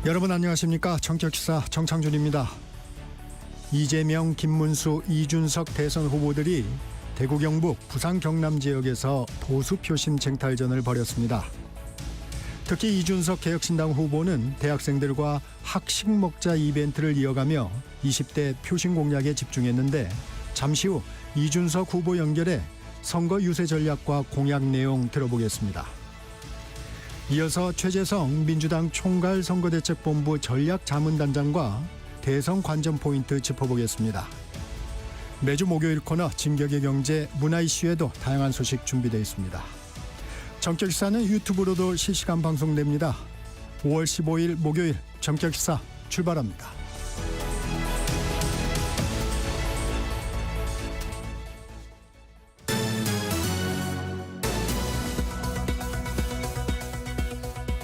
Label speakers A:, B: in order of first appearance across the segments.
A: 여러분 안녕하십니까. 정책시사 정창준입니다. 이재명, 김문수, 이준석 대선 후보들이 대구 경북, 부산 경남 지역에서 보수 표심 쟁탈전을 벌였습니다. 특히 이준석 개혁신당 후보는 대학생들과 학식 먹자 이벤트를 이어가며 20대 표심 공략에 집중했는데 잠시 후 이준석 후보 연결해 선거 유세 전략과 공약 내용 들어보겠습니다. 이어서 최재성 민주당 총괄선거대책본부 전략자문단장과 대선 관전 포인트 짚어보겠습니다. 매주 목요일 코너 진격의 경제 문화 이슈에도 다양한 소식 준비되어 있습니다. 정책시사는 유튜브로도 실시간 방송됩니다. 5월 15일 목요일 정책시사 출발합니다.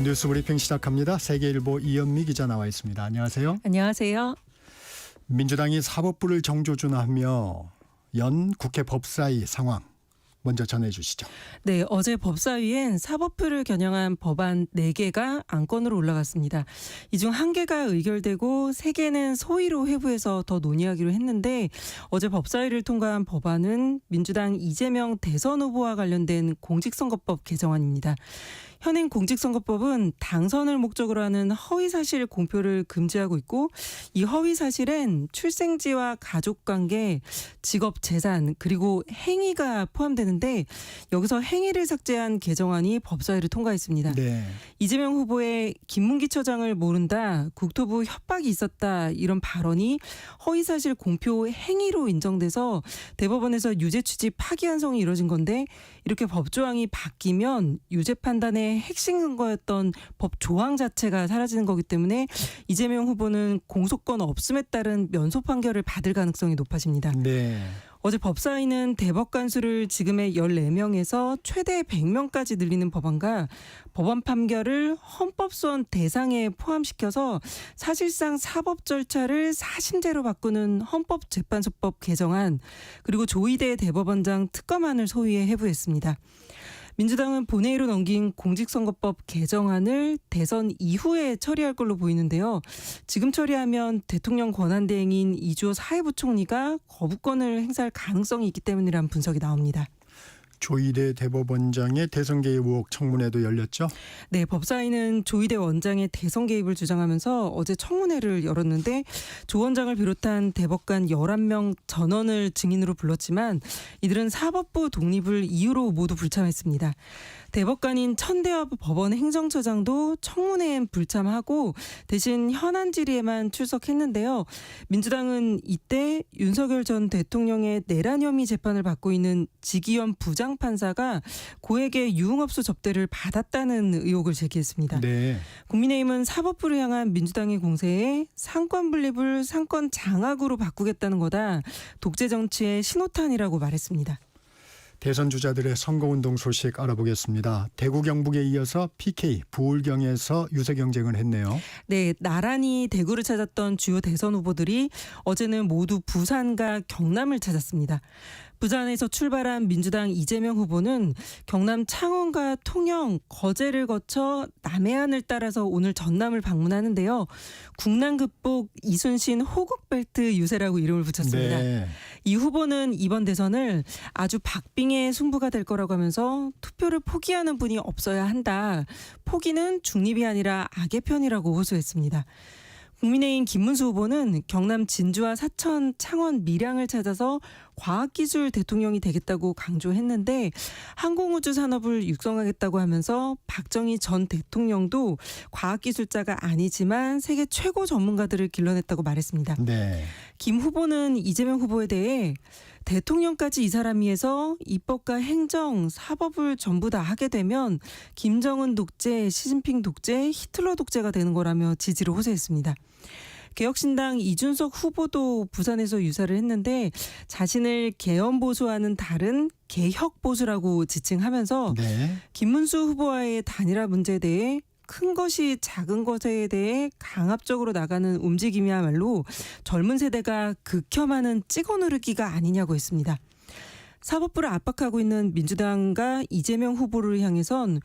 A: 뉴스브리핑 시작합니다. 세계일보 이현미 기자 나와 있습니다. 안녕하세요.
B: 안녕하세요.
A: 민주당이 사법부를 정조준하며 연 국회 법사위 상황 먼저 전해주시죠.
B: 네, 어제 법사위엔 사법부를 겨냥한 법안 4개가 안건으로 올라갔습니다. 이 중 1개가 의결되고 3개는 소위로 회부해서 더 논의하기로 했는데 어제 법사위를 통과한 법안은 민주당 이재명 대선 후보와 관련된 공직선거법 개정안입니다. 현행 공직선거법은 당선을 목적으로 하는 허위사실 공표를 금지하고 있고 이 허위사실엔 출생지와 가족관계, 직업, 재산 그리고 행위가 포함되는데 여기서 행위를 삭제한 개정안이 법사위를 통과했습니다.
A: 네.
B: 이재명 후보의 김문기처장을 모른다, 국토부 협박이 있었다 이런 발언이 허위사실 공표 행위로 인정돼서 대법원에서 유죄 취지 파기환송이 이뤄진 건데 이렇게 법조항이 바뀌면 유죄 판단의 핵심 근거였던 법 조항 자체가 사라지는 거기 때문에 이재명 후보는 공소권 없음에 따른 면소 판결을 받을 가능성이 높아집니다.
A: 네.
B: 어제 법사위는 대법관 수를 지금의 14명에서 최대 100명까지 늘리는 법안과 법원 판결을 헌법소원 대상에 포함시켜서 사실상 사법 절차를 사심제로 바꾸는 헌법재판소법 개정안 그리고 조희대 대법원장 특검안을 소위에 회부했습니다. 민주당은 본회의로 넘긴 공직선거법 개정안을 대선 이후에 처리할 걸로 보이는데요. 지금 처리하면 대통령 권한대행인 이주호 사회부총리가 거부권을 행사할 가능성이 있기 때문이라는 분석이 나옵니다.
A: 조희대 대법원장의 대선 개입 의혹 청문회도 열렸죠?
B: 네, 법사위는 조희대 원장의 대선 개입을 주장하면서 어제 청문회를 열었는데 조 원장을 비롯한 대법관 11명 전원을 증인으로 불렀지만 이들은 사법부 독립을 이유로 모두 불참했습니다. 대법관인 천대엽 법원 행정처장도 청문회엔 불참하고 대신 현안 질의에만 출석했는데요. 민주당은 이때 윤석열 전 대통령의 내란 혐의 재판을 받고 있는 지기현 부장판사가 고액의 유흥업소 접대를 받았다는 의혹을 제기했습니다.
A: 네.
B: 국민의힘은 사법부를 향한 민주당의 공세에 상권 분립을 상권 장악으로 바꾸겠다는 거다. 독재 정치의 신호탄이라고 말했습니다.
A: 대선 주자들의 선거운동 소식 알아보겠습니다. 대구 경북에 이어서 PK 부울경에서 유세 경쟁을 했네요.
B: 네, 나란히 대구를 찾았던 주요 대선 후보들이 어제는 모두 부산과 경남을 찾았습니다. 부산에서 출발한 민주당 이재명 후보는 경남 창원과 통영, 거제를 거쳐 남해안을 따라서 오늘 전남을 방문하는데요. 국난 극복 이순신 호국벨트 유세라고 이름을 붙였습니다.
A: 네.
B: 이 후보는 이번 대선을 아주 박빙의 승부가 될 거라고 하면서 투표를 포기하는 분이 없어야 한다. 포기는 중립이 아니라 악의 편이라고 호소했습니다. 국민의힘 김문수 후보는 경남 진주와 사천, 창원, 밀양을 찾아서 과학기술 대통령이 되겠다고 강조했는데 항공우주 산업을 육성하겠다고 하면서 박정희 전 대통령도 과학기술자가 아니지만 세계 최고 전문가들을 길러냈다고 말했습니다.
A: 네.
B: 김 후보는 이재명 후보에 대해 대통령까지 이 사람이 해서 입법과 행정, 사법을 전부 다 하게 되면 김정은 독재, 시진핑 독재, 히틀러 독재가 되는 거라며 지지를 호소했습니다. 개혁신당 이준석 후보도 부산에서 유사를 했는데 자신을 개헌보수와는 다른 개혁보수라고 지칭하면서
A: 네.
B: 김문수 후보와의 단일화 문제에 대해 큰 것이 작은 것에 대해 강압적으로 나가는 움직임이야말로 젊은 세대가 극혐하는 찍어 누르기가 아니냐고 했습니다. 사법부를 압박하고 있는 민주당과 이재명 후보를 향해선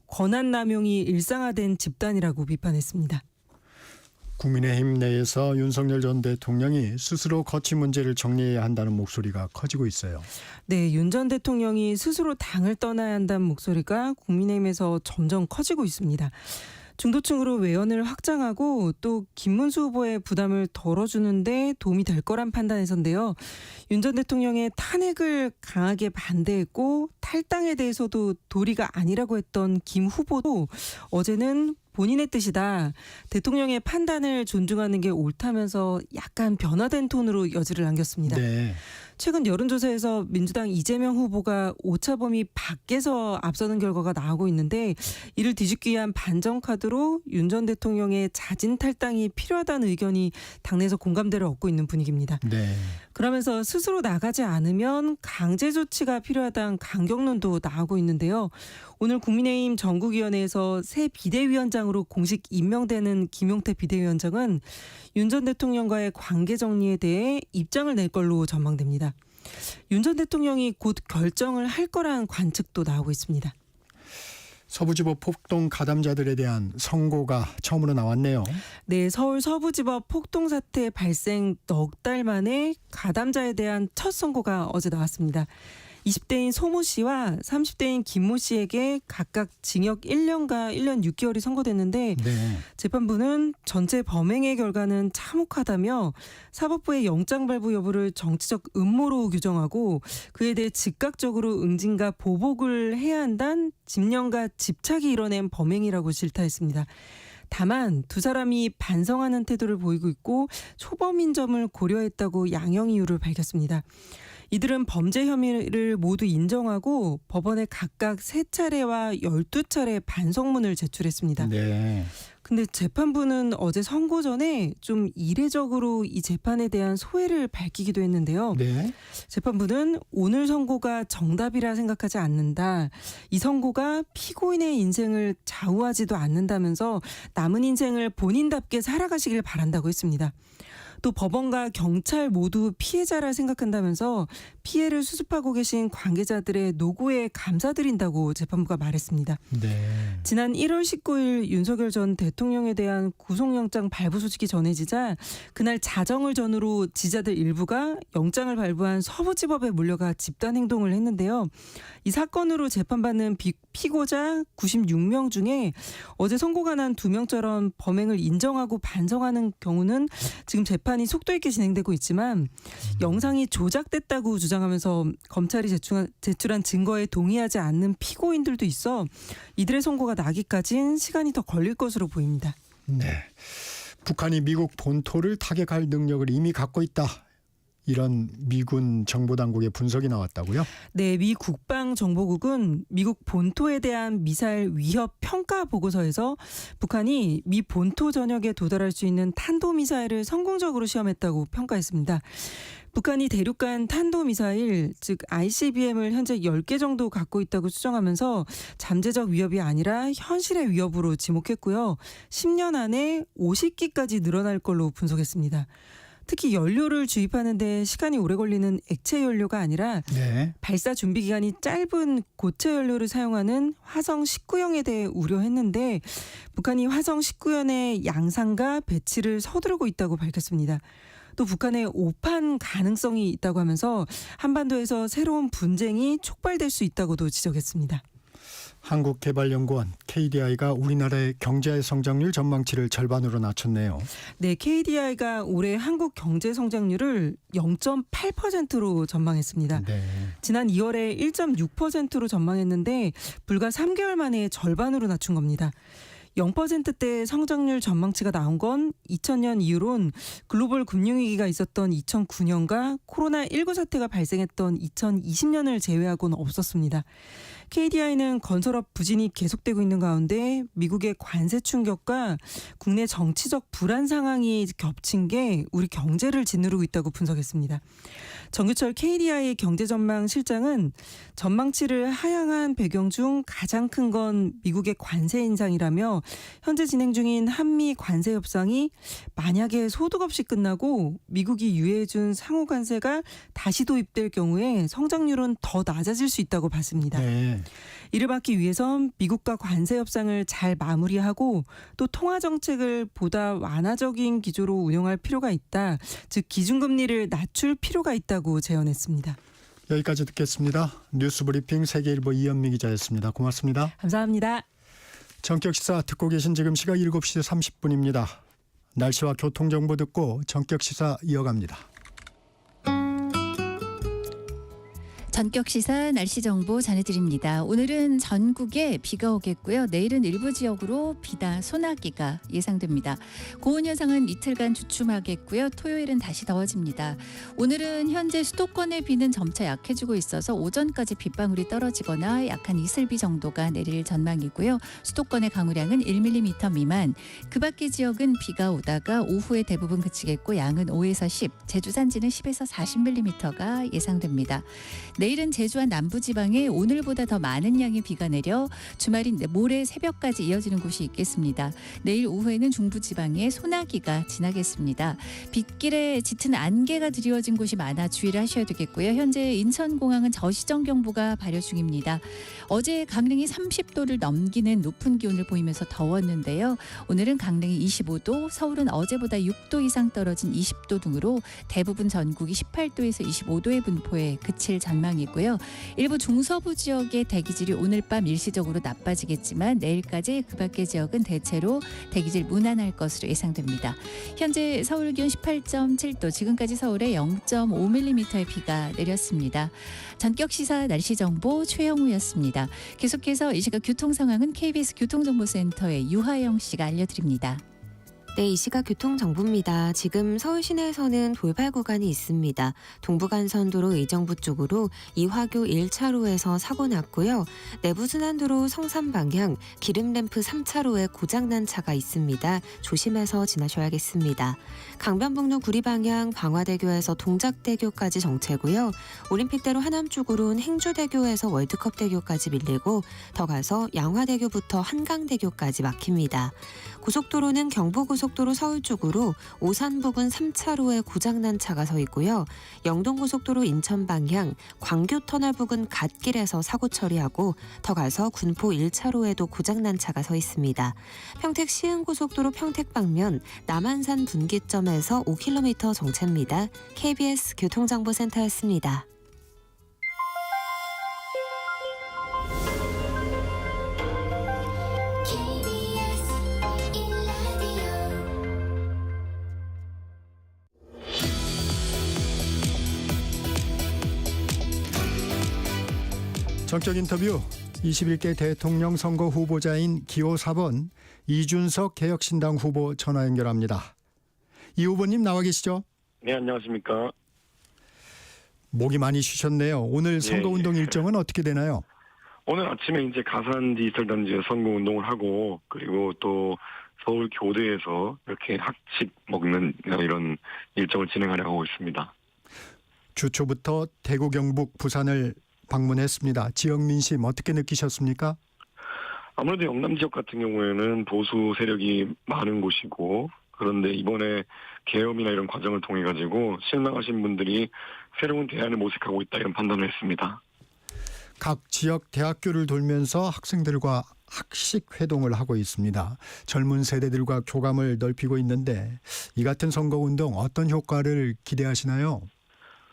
B: 권한 남용이 일상화된 집단이라고 비판했습니다.
A: 국민의힘 내에서 윤석열 전 대통령이 스스로 거취 문제를 정리해야 한다는 목소리가 커지고 있어요.
B: 네, 윤 전 대통령이 스스로 당을 떠나야 한다는 목소리가 국민의힘에서 점점 커지고 있습니다. 중도층으로 외연을 확장하고 또 김문수 후보의 부담을 덜어주는데 도움이 될 거란 판단에서인데요. 윤 전 대통령의 탄핵을 강하게 반대했고 탈당에 대해서도 도리가 아니라고 했던 김 후보도 어제는 본인의 뜻이다. 대통령의 판단을 존중하는 게 옳다면서 약간 변화된 톤으로 여지를 남겼습니다.
A: 네.
B: 최근 여론조사에서 민주당 이재명 후보가 오차 범위 밖에서 앞서는 결과가 나오고 있는데 이를 뒤집기 위한 반전 카드로 윤 전 대통령의 자진 탈당이 필요하다는 의견이 당내에서 공감대를 얻고 있는 분위기입니다.
A: 네.
B: 그러면서 스스로 나가지 않으면 강제 조치가 필요하다는 강경론도 나오고 있는데요. 오늘 국민의힘 전국위원회에서 새 비대위원장으로 공식 임명되는 김용태 비대위원장은 윤 전 대통령과의 관계 정리에 대해 입장을 낼 걸로 전망됩니다. 윤 전 대통령이 곧 결정을 할 거란 관측도 나오고 있습니다.
A: 서부지법 폭동 가담자들에 대한 선고가 처음으로 나왔네요.
B: 네, 서울 서부지법 폭동 사태 발생 넉 달 만에 가담자에 대한 첫 선고가 어제 나왔습니다. 20대인 소모 씨와 30대인 김모 씨에게 각각 징역 1년과 1년 6개월이 선고됐는데
A: 네.
B: 재판부는 전체 범행의 결과는 참혹하다며 사법부의 영장 발부 여부를 정치적 음모로 규정하고 그에 대해 즉각적으로 응징과 보복을 해야 한다는 집념과 집착이 이뤄낸 범행이라고 질타했습니다. 다만 두 사람이 반성하는 태도를 보이고 있고 초범인 점을 고려했다고 양형 이유를 밝혔습니다. 이들은 범죄 혐의를 모두 인정하고 법원에 각각 3차례와 12차례 반성문을 제출했습니다.
A: 네.
B: 근데 재판부는 어제 선고 전에 좀 이례적으로 이 재판에 대한 소회를 밝히기도 했는데요.
A: 네.
B: 재판부는 오늘 선고가 정답이라 생각하지 않는다. 이 선고가 피고인의 인생을 좌우하지도 않는다면서 남은 인생을 본인답게 살아가시길 바란다고 했습니다. 또 법원과 경찰 모두 피해자라 생각한다면서 피해를 수습하고 계신 관계자들의 노고에 감사드린다고 재판부가 말했습니다.
A: 네.
B: 지난 1월 19일 윤석열 전 대통령에 대한 구속영장 발부 소식이 전해지자 그날 자정을 전후로 지자들 일부가 영장을 발부한 서부지법에 몰려가 집단행동을 했는데요. 이 사건으로 재판받는 피고자 96명 중에 어제 선고가 난 2명처럼 범행을 인정하고 반성하는 경우는 지금 재판이 속도 있게 진행되고 있지만 영상이 조작됐다고 주장하면서 검찰이 제출한 증거에 동의하지 않는 피고인들도 있어 이들의 선고가 나기까지는 시간이 더 걸릴 것으로 보입니다.
A: 네. 북한이 미국 본토를 타격할 능력을 이미 갖고 있다. 이런 미군 정보당국의 분석이 나왔다고요?
B: 네, 미 국방정보국은 미국 본토에 대한 미사일 위협 평가 보고서에서 북한이 미 본토 전역에 도달할 수 있는 탄도미사일을 성공적으로 시험했다고 평가했습니다. 북한이 대륙간 탄도미사일, 즉 ICBM을 현재 10개 정도 갖고 있다고 추정하면서 잠재적 위협이 아니라 현실의 위협으로 지목했고요. 10년 안에 50기까지 늘어날 걸로 분석했습니다. 특히 연료를 주입하는 데 시간이 오래 걸리는 액체 연료가 아니라
A: 네.
B: 발사 준비 기간이 짧은 고체 연료를 사용하는 화성 19형에 대해 우려했는데 북한이 화성 19형의 양산과 배치를 서두르고 있다고 밝혔습니다. 또 북한의 오판 가능성이 있다고 하면서 한반도에서 새로운 분쟁이 촉발될 수 있다고도 지적했습니다.
A: 한국개발연구원 KDI가 우리나라의 경제 성장률 전망치를 절반으로 낮췄네요.
B: 네, KDI가 올해 한국 경제 성장률을 0.8%로 전망했습니다.
A: 네.
B: 지난 2월에 1.6%로 전망했는데 불과 3개월 만에 절반으로 낮춘 겁니다. 0%대 성장률 전망치가 나온 건 2000년 이후론 글로벌 금융위기가 있었던 2009년과 코로나19 사태가 발생했던 2020년을 제외하고는 없었습니다. KDI는 건설업 부진이 계속되고 있는 가운데 미국의 관세 충격과 국내 정치적 불안 상황이 겹친 게 우리 경제를 짓누르고 있다고 분석했습니다. 정규철 KDI 경제전망 실장은 전망치를 하향한 배경 중 가장 큰 건 미국의 관세 인상이라며 현재 진행 중인 한미 관세 협상이 만약에 소득 없이 끝나고 미국이 유예해준 상호 관세가 다시 도입될 경우에 성장률은 더 낮아질 수 있다고 봤습니다.
A: 네.
B: 이를 막기 위해선 미국과 관세 협상을 잘 마무리하고 또 통화 정책을 보다 완화적인 기조로 운영할 필요가 있다. 즉 기준금리를 낮출 필요가 있다고 제언했습니다.
A: 여기까지 듣겠습니다. 뉴스브리핑 세계일보 이현미 기자였습니다. 고맙습니다.
B: 감사합니다.
A: 전격시사 듣고 계신 지금 시각 7시 30분입니다. 날씨와 교통정보 듣고 전격시사 이어갑니다.
C: 전격시사 날씨 정보 전해드립니다. 오늘은 전국에 비가 오겠고요. 내일은 일부 지역으로 비나 소나기가 예상됩니다. 고온 현상은 이틀간 주춤하겠고요. 토요일은 다시 더워집니다. 오늘은 현재 수도권의 비는 점차 약해지고 있어서 오전까지 빗방울이 떨어지거나 약한 이슬비 정도가 내릴 전망이고요. 수도권의 강우량은 1mm 미만, 그 밖의 지역은 비가 오다가 오후에 대부분 그치겠고 양은 5에서 10, 제주 산지는 10에서 40mm가 예상됩니다. 내일은 제주와 남부지방에 오늘보다 더 많은 양의 비가 내려 주말인 모레 새벽까지 이어지는 곳이 있겠습니다. 내일 오후에는 중부지방에 소나기가 지나겠습니다. 빗길에 짙은 안개가 드리워진 곳이 많아 주의를 하셔야 되겠고요. 현재 인천공항은 저시정경보가 발효 중입니다. 어제 강릉이 30도를 넘기는 높은 기온을 보이면서 더웠는데요. 오늘은 강릉이 25도, 서울은 어제보다 6도 이상 떨어진 20도 등으로 대부분 전국이 18도에서 25도의 분포에 그칠 전망이고요. 일부 중서부 지역의 대기질이 오늘 밤 일시적으로 나빠지겠지만 내일까지 그 밖의 지역은 대체로 대기질 무난할 것으로 예상됩니다. 현재 서울 기온 18.7도, 지금까지 서울에 0.5mm의 비가 내렸습니다. 전격시사 날씨 정보 최영우였습니다. 계속해서 이 시각 교통 상황은 KBS 교통정보센터의 유하영 씨가 알려드립니다.
D: 네, 이 시각 교통정보입니다. 지금 서울 시내에서는 돌발 구간이 있습니다. 동부간선도로 의정부 쪽으로 이화교 1차로에서 사고 났고요. 내부순환도로 성산 방향 기름램프 3차로에 고장난 차가 있습니다. 조심해서 지나셔야겠습니다. 강변북로 구리 방향 방화대교에서 동작대교까지 정체고요. 올림픽대로 하남 쪽으로는 행주대교에서 월드컵대교까지 밀리고 더 가서 양화대교부터 한강대교까지 막힙니다. 고속도로는 경부고속도로 서울 쪽으로 오산 부근 3차로에 고장난 차가 서 있고요. 영동고속도로 인천 방향 광교터널 부근 갓길에서 사고 처리하고 더 가서 군포 1차로에도 고장난 차가 서 있습니다. 평택 시흥고속도로 평택 방면 남한산 분기점에서 5km 정체입니다. KBS 교통정보센터였습니다.
A: 전격 인터뷰 21대 대통령 선거 후보자인 기호 4번 이준석 개혁신당 후보 전화 연결합니다. 이 후보님 나와 계시죠?
E: 네, 안녕하십니까.
A: 목이 많이 쉬셨네요. 오늘 선거운동 일정은 어떻게 되나요?
E: 오늘 아침에 이제 가산 디지털 단지에 선거운동을 하고 그리고 또 서울 교대에서 이렇게 학식 먹는 이런 일정을 진행하려고 하고 있습니다.
A: 주초부터 대구, 경북, 부산을 방문했습니다. 지역 민심 어떻게 느끼셨습니까?
E: 아무래도 영남 지역 같은 경우에는 보수 세력이 많은 곳이고 그런데 이번에 계엄이나 이런 과정을 통해 가지고 실망하신 분들이 새로운 대안을 모색하고 있다 이런 판단을 했습니다.
A: 각 지역 대학교를 돌면서 학생들과 학식 회동을 하고 있습니다. 젊은 세대들과 교감을 넓히고 있는데 이 같은 선거운동 어떤 효과를 기대하시나요?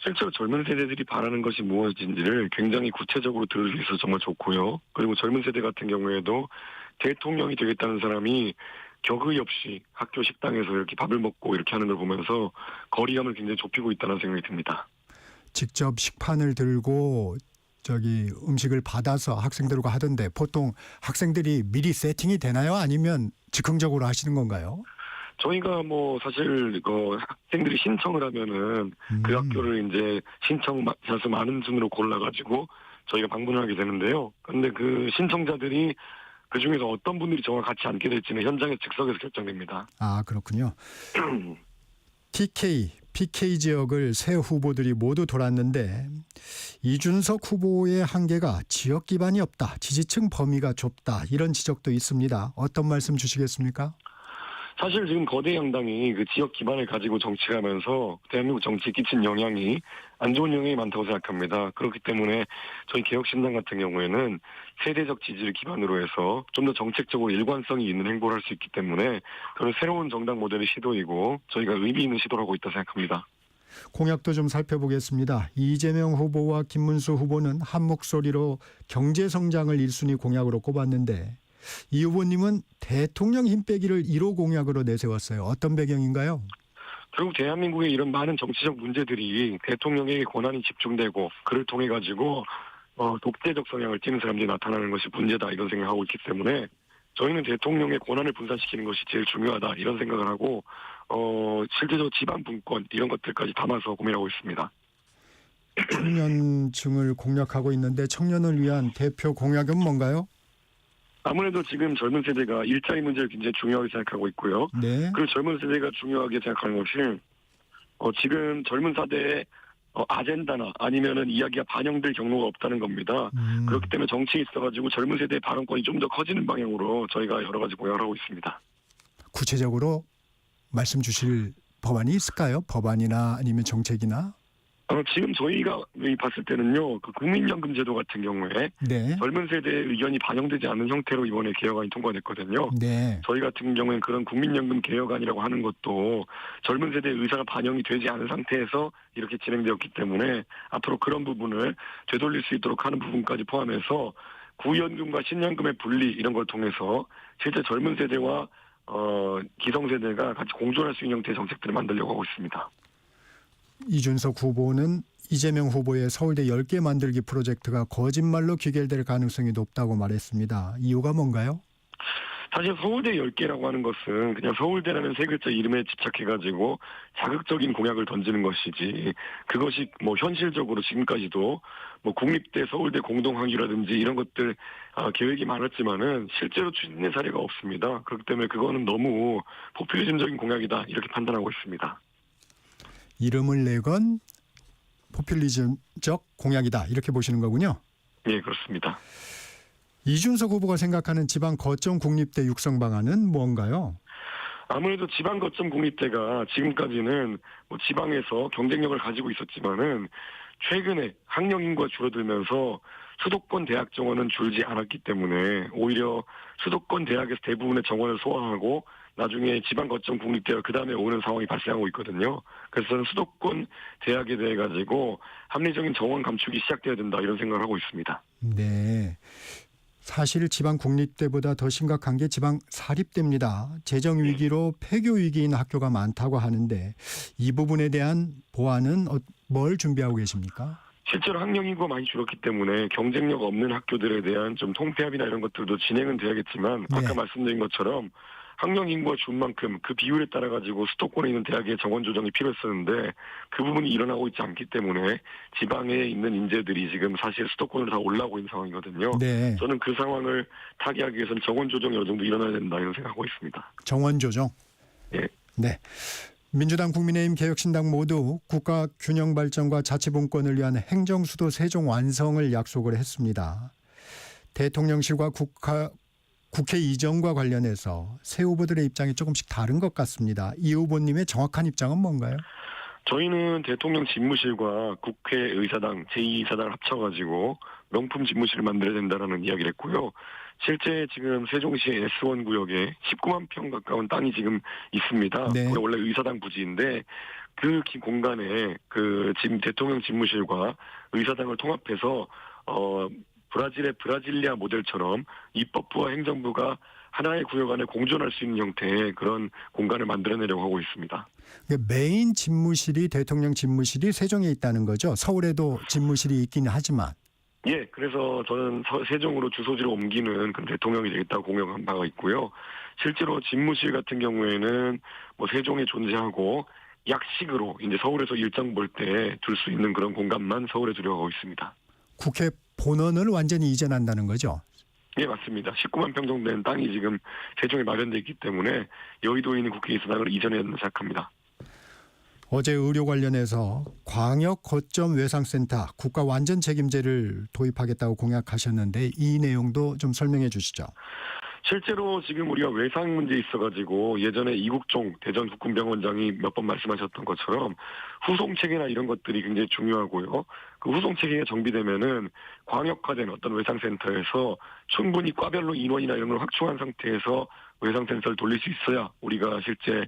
E: 실제로 젊은 세대들이 바라는 것이 무엇인지를 굉장히 구체적으로 들을 수 있어서 정말 좋고요. 그리고 젊은 세대 같은 경우에도 대통령이 되겠다는 사람이 격의 없이 학교 식당에서 이렇게 밥을 먹고 이렇게 하는 걸 보면서 거리감을 굉장히 좁히고 있다는 생각이 듭니다.
A: 직접 식판을 들고 음식을 받아서 학생들과 하던데 보통 학생들이 미리 세팅이 되나요? 아니면 즉흥적으로 하시는 건가요?
E: 저희가 사실 학생들이 신청을 하면은 그 학교를 이제 신청자수 많은 순으로 골라가지고 저희가 방문을 하게 되는데요. 그런데 그 신청자들이 그 중에서 어떤 분들이 저와 같이 앉게 될지는 현장의 즉석에서 결정됩니다.
A: 아, 그렇군요. TK, PK 지역을 새 후보들이 모두 돌았는데 이준석 후보의 한계가 지역 기반이 없다, 지지층 범위가 좁다 이런 지적도 있습니다. 어떤 말씀 주시겠습니까?
E: 사실 지금 거대 양당이 그 지역 기반을 가지고 정치하면서 대한민국 정치에 끼친 영향이 안 좋은 영향이 많다고 생각합니다. 그렇기 때문에 저희 개혁신당 같은 경우에는 세대적 지지를 기반으로 해서 좀 더 정책적으로 일관성이 있는 행보를 할 수 있기 때문에 그런 새로운 정당 모델의 시도이고 저희가 의미 있는 시도를 하고 있다고 생각합니다.
A: 공약도 좀 살펴보겠습니다. 이재명 후보와 김문수 후보는 한 목소리로 경제 성장을 1순위 공약으로 꼽았는데 이 후보님은 대통령 힘 빼기를 1호 공약으로 내세웠어요. 어떤 배경인가요?
E: 결국 대한민국의 이런 많은 정치적 문제들이 대통령에게 권한이 집중되고 그를 통해 가지고 독재적 성향을 띠는 사람들이 나타나는 것이 문제다 이런 생각하고 있기 때문에 저희는 대통령의 권한을 분산시키는 것이 제일 중요하다 이런 생각을 하고 실제적으로 지방 분권 이런 것들까지 담아서 고민하고 있습니다.
A: 청년층을 공략하고 있는데 청년을 위한 대표 공약은 뭔가요?
E: 아무래도 지금 젊은 세대가 일자리 문제를 굉장히 중요하게 생각하고 있고요.
A: 네.
E: 그리고 젊은 세대가 중요하게 생각하는 것이 지금 젊은 세대의 아젠다나 아니면은 이야기가 반영될 경로가 없다는 겁니다. 그렇기 때문에 정치에 있어가지고 젊은 세대의 발언권이 좀 더 커지는 방향으로 저희가 여러 가지 공약을 하고 있습니다.
A: 구체적으로 말씀 주실 법안이 있을까요? 법안이나 아니면 정책이나?
E: 지금 저희가 봤을 때는요, 그 국민연금 제도 같은 경우에
A: 네.
E: 젊은 세대의 의견이 반영되지 않는 형태로 이번에 개혁안이 통과됐거든요.
A: 네.
E: 저희 같은 경우에는 그런 국민연금 개혁안이라고 하는 것도 젊은 세대의 의사가 반영이 되지 않은 상태에서 이렇게 진행되었기 때문에 앞으로 그런 부분을 되돌릴 수 있도록 하는 부분까지 포함해서 구연금과 신연금의 분리 이런 걸 통해서 실제 젊은 세대와 기성세대가 같이 공존할 수 있는 형태의 정책들을 만들려고 하고 있습니다.
A: 이준석 후보는 이재명 후보의 서울대 10개 만들기 프로젝트가 거짓말로 귀결될 가능성이 높다고 말했습니다. 이유가 뭔가요?
E: 사실 서울대 10개라고 하는 것은 그냥 서울대라는 세 글자 이름에 집착해가지고 자극적인 공약을 던지는 것이지 그것이 뭐 현실적으로 지금까지도 뭐 국립대 서울대 공동학위라든지 이런 것들 계획이 많았지만은 실제로 추진된 사례가 없습니다. 그렇기 때문에 그거는 너무 포퓰리즘적인 공약이다 이렇게 판단하고 있습니다.
A: 이름을 내건 포퓰리즘적 공약이다 이렇게 보시는 거군요.
E: 네, 그렇습니다.
A: 이준석 후보가 생각하는 지방 거점 국립대 육성 방안은 뭔가요?
E: 아무래도 지방 거점 국립대가 지금까지는 뭐 지방에서 경쟁력을 가지고 있었지만은 최근에 학령 인구가 줄어들면서 수도권 대학 정원은 줄지 않았기 때문에 오히려 수도권 대학에서 대부분의 정원을 소화하고 나중에 지방 거점 국립대가 그 다음에 오는 상황이 발생하고 있거든요. 그래서 저는 수도권 대학에 대해 가지고 합리적인 정원 감축이 시작돼야 된다 이런 생각을 하고 있습니다.
A: 네. 사실 지방 국립대보다 더 심각한 게 지방 사립대입니다. 재정 위기로 폐교 위기인 학교가 많다고 하는데 이 부분에 대한 보완은 뭘 준비하고 계십니까?
E: 실제로 학령 인구가 많이 줄었기 때문에 경쟁력 없는 학교들에 대한 좀 통폐합이나 이런 것들도 진행은 돼야겠지만
A: 네.
E: 아까 말씀드린 것처럼 학령 인구가 준 만큼 그 비율에 따라 가지고 수도권에 있는 대학의 정원 조정이 필요했었는데 그 부분이 일어나고 있지 않기 때문에 지방에 있는 인재들이 지금 사실 수도권으로 다 올라오고 있는 상황이거든요.
A: 네.
E: 저는 그 상황을 타개하기 위해서는 정원 조정이 어느 정도 일어나야 된다 이런 생각하고 있습니다.
A: 정원 조정.
E: 예.
A: 네. 민주당, 국민의힘, 개혁신당 모두 국가 균형 발전과 자치분권을 위한 행정수도 세종 완성을 약속을 했습니다. 대통령실과 국회 이전과 관련해서 새 후보들의 입장이 조금씩 다른 것 같습니다. 이 후보님의 정확한 입장은 뭔가요?
E: 저희는 대통령 집무실과 국회의사당, 제2의사당을 합쳐가지고 명품 집무실을 만들어야 된다는 이야기를 했고요. 실제 지금 세종시 S1 구역에 19만 평 가까운 땅이 지금 있습니다.
A: 네.
E: 원래 의사당 부지인데 그 공간에 그 지금 대통령 집무실과 의사당을 통합해서 브라질의 브라질리아 모델처럼 입법부와 행정부가 하나의 구역 안에 공존할 수 있는 형태의 그런 공간을 만들어내려고 하고 있습니다.
A: 메인 집무실이 대통령 집무실이 세종에 있다는 거죠. 서울에도 집무실이 있긴 하지만.
E: 예, 그래서 저는 세종으로 주소지를 옮기는 그런 대통령이 되겠다고 공약한 바가 있고요. 실제로 집무실 같은 경우에는 뭐 세종에 존재하고 약식으로 이제 서울에서 일정 볼 때 둘 수 있는 그런 공간만 서울에 두려고 하고 있습니다.
A: 국회 본원을 완전히 이전한다는 거죠.
E: 예, 맞습니다. 19만 평 정도 되는 땅이 지금 세종에 마련되어 있기 때문에 여의도에 있는 국회의사당을 이전해야 생각합니다.
A: 어제 의료 관련해서 광역 거점 외상센터 국가 완전 책임제를 도입하겠다고 공약하셨는데 이 내용도 좀 설명해 주시죠.
E: 실제로 지금 우리가 외상 문제 있어가지고 예전에 이국종 대전 국군병원장이 몇 번 말씀하셨던 것처럼 후송 체계나 이런 것들이 굉장히 중요하고요. 그 후송 체계가 정비되면은 광역화된 어떤 외상센터에서 충분히 과별로 인원이나 이런 걸 확충한 상태에서 외상센터를 돌릴 수 있어야 우리가 실제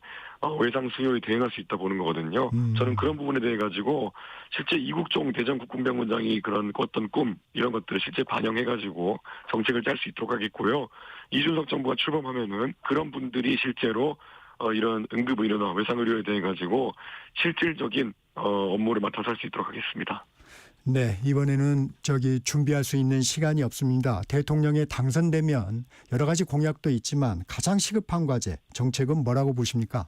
E: 외상 수요에 대응할 수 있다 보는 거거든요. 저는 그런 부분에 대해 가지고 실제 이국종 대전 국군병원장이 그런 어떤 꿈 이런 것들을 실제 반영해 가지고 정책을 짤 수 있도록 하겠고요. 이준석 정부가 출범하면은 그런 분들이 실제로 이런 응급의료나 외상의료에 대해 가지고 실질적인 업무를 맡아서 할 수 있도록 하겠습니다.
A: 네, 이번에는 준비할 수 있는 시간이 없습니다. 대통령에 당선되면 여러 가지 공약도 있지만 가장 시급한 과제, 정책은 뭐라고 보십니까?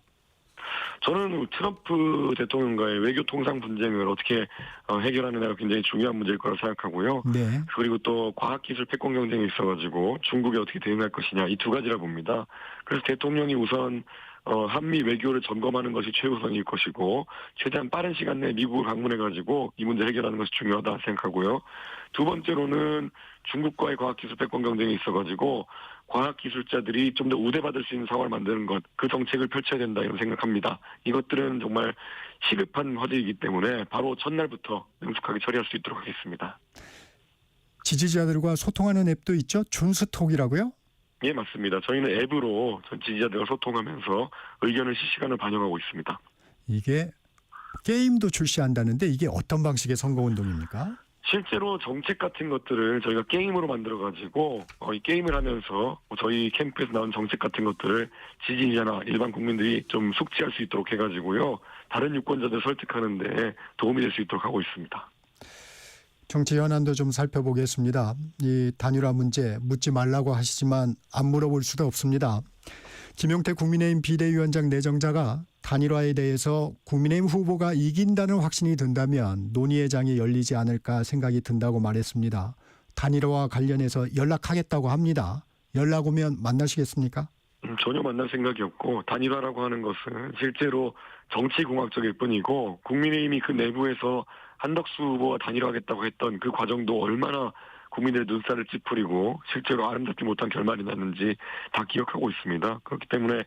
E: 저는 트럼프 대통령과의 외교 통상 분쟁을 어떻게 해결하느냐가 굉장히 중요한 문제일 거라 생각하고요.
A: 네.
E: 그리고 또 과학기술 패권 경쟁이 있어가지고 중국에 어떻게 대응할 것이냐 이 두 가지라 봅니다. 그래서 대통령이 우선 한미 외교를 점검하는 것이 최우선일 것이고 최대한 빠른 시간 내에 미국을 방문해가지고 이 문제 해결하는 것이 중요하다 생각하고요. 두 번째로는 중국과의 과학기술 패권 경쟁이 있어가지고 과학기술자들이 좀 더 우대받을 수 있는 상황을 만드는 것, 그 정책을 펼쳐야 된다 이런 생각합니다. 이것들은 정말 시급한 화제이기 때문에 바로 첫날부터 능숙하게 처리할 수 있도록 하겠습니다.
A: 지지자들과 소통하는 앱도 있죠? 준스톡이라고요?
E: 예, 맞습니다. 저희는 앱으로 전 지지자들과 소통하면서 의견을 실시간으로 반영하고 있습니다.
A: 이게 게임도 출시한다는데 이게 어떤 방식의 선거운동입니까?
E: 실제로 정책 같은 것들을 저희가 게임으로 만들어가지고 이 게임을 하면서 저희 캠프에서 나온 정책 같은 것들을 지지자나 일반 국민들이 좀 숙지할 수 있도록 해가지고요. 다른 유권자들 설득하는 데 도움이 될 수 있도록 하고 있습니다.
A: 정치 현안도 좀 살펴보겠습니다. 이 단일화 문제 묻지 말라고 하시지만 안 물어볼 수도 없습니다. 김용태 국민의힘 비대위원장 내정자가 단일화에 대해서 국민의힘 후보가 이긴다는 확신이 든다면 논의의 장이 열리지 않을까 생각이 든다고 말했습니다. 단일화와 관련해서 연락하겠다고 합니다. 연락 오면 만나시겠습니까?
E: 전혀 만날 생각이 없고 단일화라고 하는 것은 실제로 정치공학적일 뿐이고 국민의힘이 그 내부에서 한덕수 후보와 단일화하겠다고 했던 그 과정도 얼마나 국민들의 눈살을 찌푸리고 실제로 아름답지 못한 결말이 났는지 다 기억하고 있습니다. 그렇기 때문에